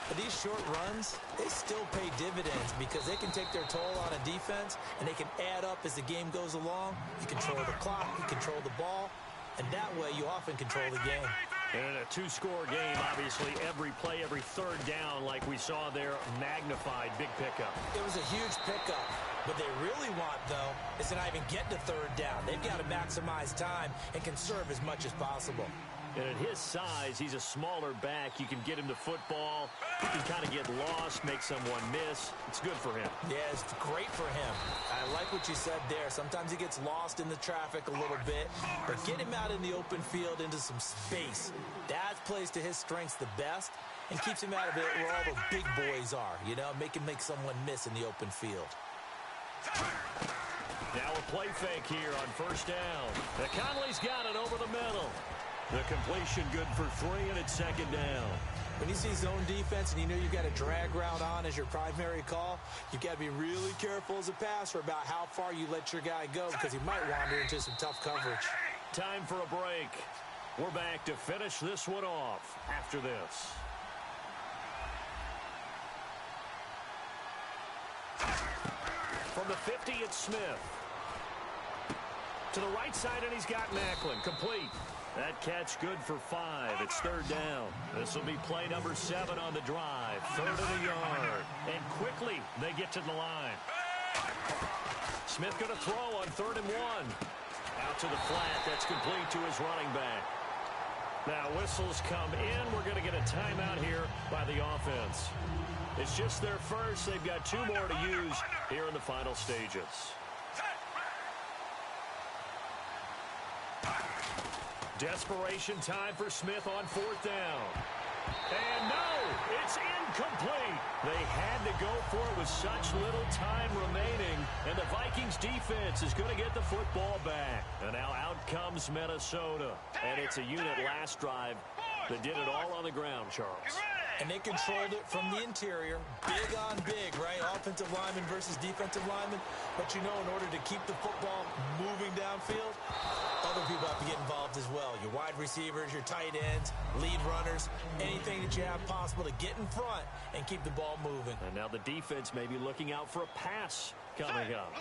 But these short runs, they still pay dividends because they can take their toll on a defense and they can add up as the game goes along. You control the clock, you control the ball, and that way you often control the game. And in a 2-score game, obviously, every play, every 3rd down, like we saw there, magnified, big pickup. It was a huge pickup. What they really want, though, is to not even get to 3rd down. They've got to maximize time and conserve as much as possible. And at his size, he's a smaller back. You can get him the football. He can kind of get lost, make someone miss. It's good for him. Yeah, it's great for him. I like what you said there. Sometimes he gets lost in the traffic a little bit, but get him out in the open field into some space. That plays to his strengths the best and keeps him out of it where all the big boys are, you know, make someone miss in the open field. Now a play fake here on 1st down. Conley's got it over the middle. The completion good for 3, and it's 2nd down. When you see zone defense and you know you've got a drag route on as your primary call, you've got to be really careful as a passer about how far you let your guy go because he might wander into some tough coverage. Time for a break. We're back to finish this one off after this. From the 50, it's Smith. To the right side, and he's got Macklin. Complete. That catch good for 5. It's 3rd down. This will be play number 7 on the drive. 3rd of the yard. And quickly, they get to the line. Smith going to throw on 3rd and 1. Out to the flat. That's complete to his running back. Now, whistles come in. We're going to get a timeout here by the offense. It's just their first. They've got 2 more to use here in the final stages. Desperation time for Smith on 4th down. And no, it's incomplete. They had to go for it with such little time remaining. And the Vikings defense is going to get the football back. And now out comes Minnesota. And it's a unit last drive that did it all on the ground, Charles. And they controlled it from the interior, big on big, right? Offensive lineman versus defensive lineman. But you know, in order to keep the football moving downfield, other people have to get involved as well. Your wide receivers, your tight ends, lead runners, anything that you have possible to get in front and keep the ball moving. And now the defense may be looking out for a pass coming up.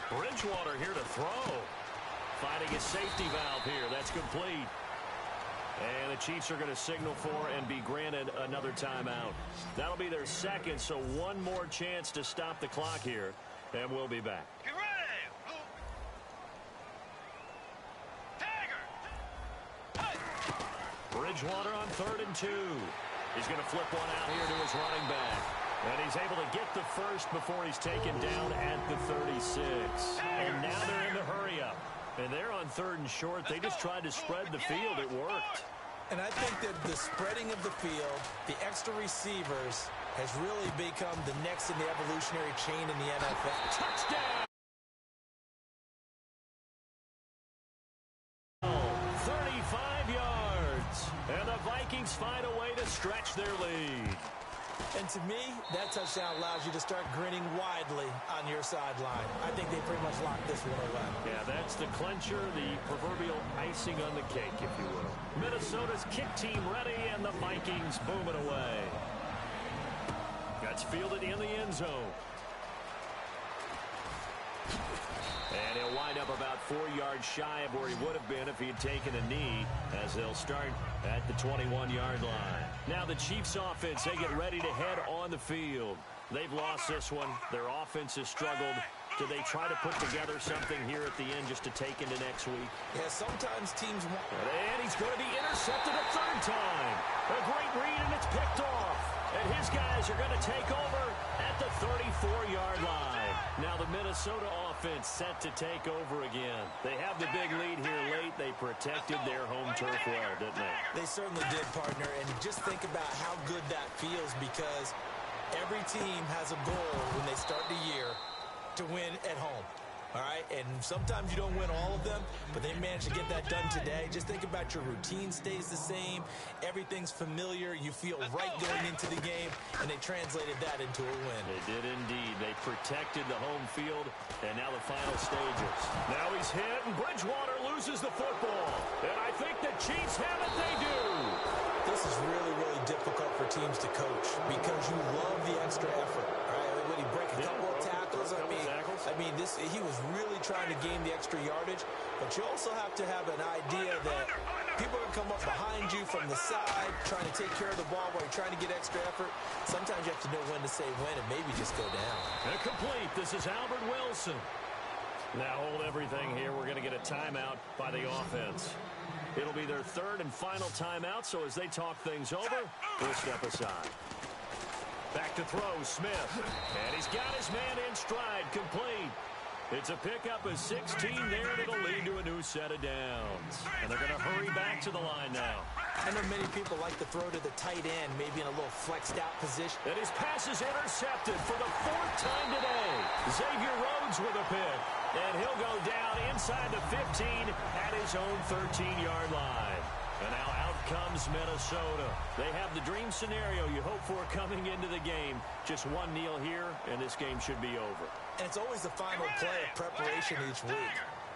Bridgewater here to throw. Finding his safety valve here. That's complete. And the Chiefs are going to signal for and be granted another timeout. That'll be their 2nd, so 1 more chance to stop the clock here. And we'll be back. Get ready, Luke. Tiger. Hey. Bridgewater on 3rd and 2. He's going to flip one out here to his running back. And he's able to get the first before he's taken down at the 36. And now they're in the hurry-up. And they're on 3rd and short. They just tried to spread the field. It worked. And I think that the spreading of the field, the extra receivers, has really become the next in the evolutionary chain in the NFL. Touchdown! 35 yards. And the Vikings find a way to stretch their lead. And to me, that touchdown allows you to start grinning widely on your sideline. I think they pretty much locked this one away. Yeah, that's the clincher, the proverbial icing on the cake, if you will. Minnesota's kick team ready, and the Vikings boom it away. That's fielded in the end zone. And he'll wind up about 4 yards shy of where he would have been if he had taken a knee, as they'll start at the 21-yard line. Now the Chiefs offense, they get ready to head on the field. They've lost this one. Their offense has struggled. Do they try to put together something here at the end just to take into next week? Yeah, sometimes teams want... And he's going to be intercepted a 3rd time. A great read, and it's picked off. And his guys are going to take over at the 34-yard line. Now the Minnesota offense set to take over again. They have the big lead here late. They protected their home turf well, didn't they? They certainly did, partner. And just think about how good that feels, because every team has a goal when they start the year to win at home. All right, and sometimes you don't win all of them, but they managed to get that done today. Just think about your routine stays the same. Everything's familiar. You feel right going into the game, and they translated that into a win. They did indeed. They protected the home field, and now the final stages. Now he's hit, and Bridgewater loses the football. And I think the Chiefs have it. They do. This is really, really difficult for teams to coach because you love the extra effort. Right? When you break a couple of tackles, he was really trying to gain the extra yardage, but you also have to have an idea that people are going to come up behind you from the side, trying to take care of the ball while you're trying to get extra effort. Sometimes you have to know when to say when and maybe just go down. Complete. This is Albert Wilson. Now hold everything here. We're going to get a timeout by the offense. It'll be their 3rd and final timeout, so as they talk things over, we'll step aside. Back to throw, Smith. And he's got his man in stride, complete. It's a pickup of 16 there, and it'll lead to a new set of downs. And they're going to hurry back to the line now. I know many people like to throw to the tight end, maybe in a little flexed out position. And his pass is intercepted for the 4th time today. Xavier Rhodes with a pick. And he'll go down inside the 15 at his own 13-yard line. And now out comes Minnesota. They have the dream scenario you hope for coming into the game. Just one kneel here, and this game should be over. And it's always the final play of preparation each week.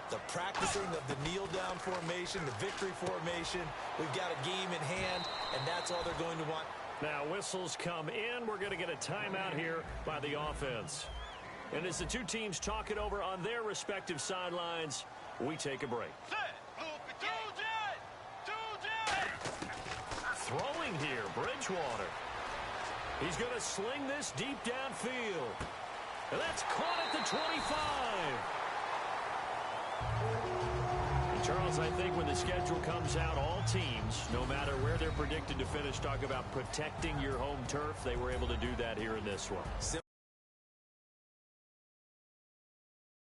The practicing of the kneel-down formation, the victory formation. We've got a game in hand, and that's all they're going to want. Now whistles come in. We're going to get a timeout here by the offense. And as the two teams talk it over on their respective sidelines, we take a break. Throwing here, Bridgewater. He's going to sling this deep downfield. And that's caught at the 25. And Charles, I think when the schedule comes out, all teams, no matter where they're predicted to finish, talk about protecting your home turf. They were able to do that here in this one.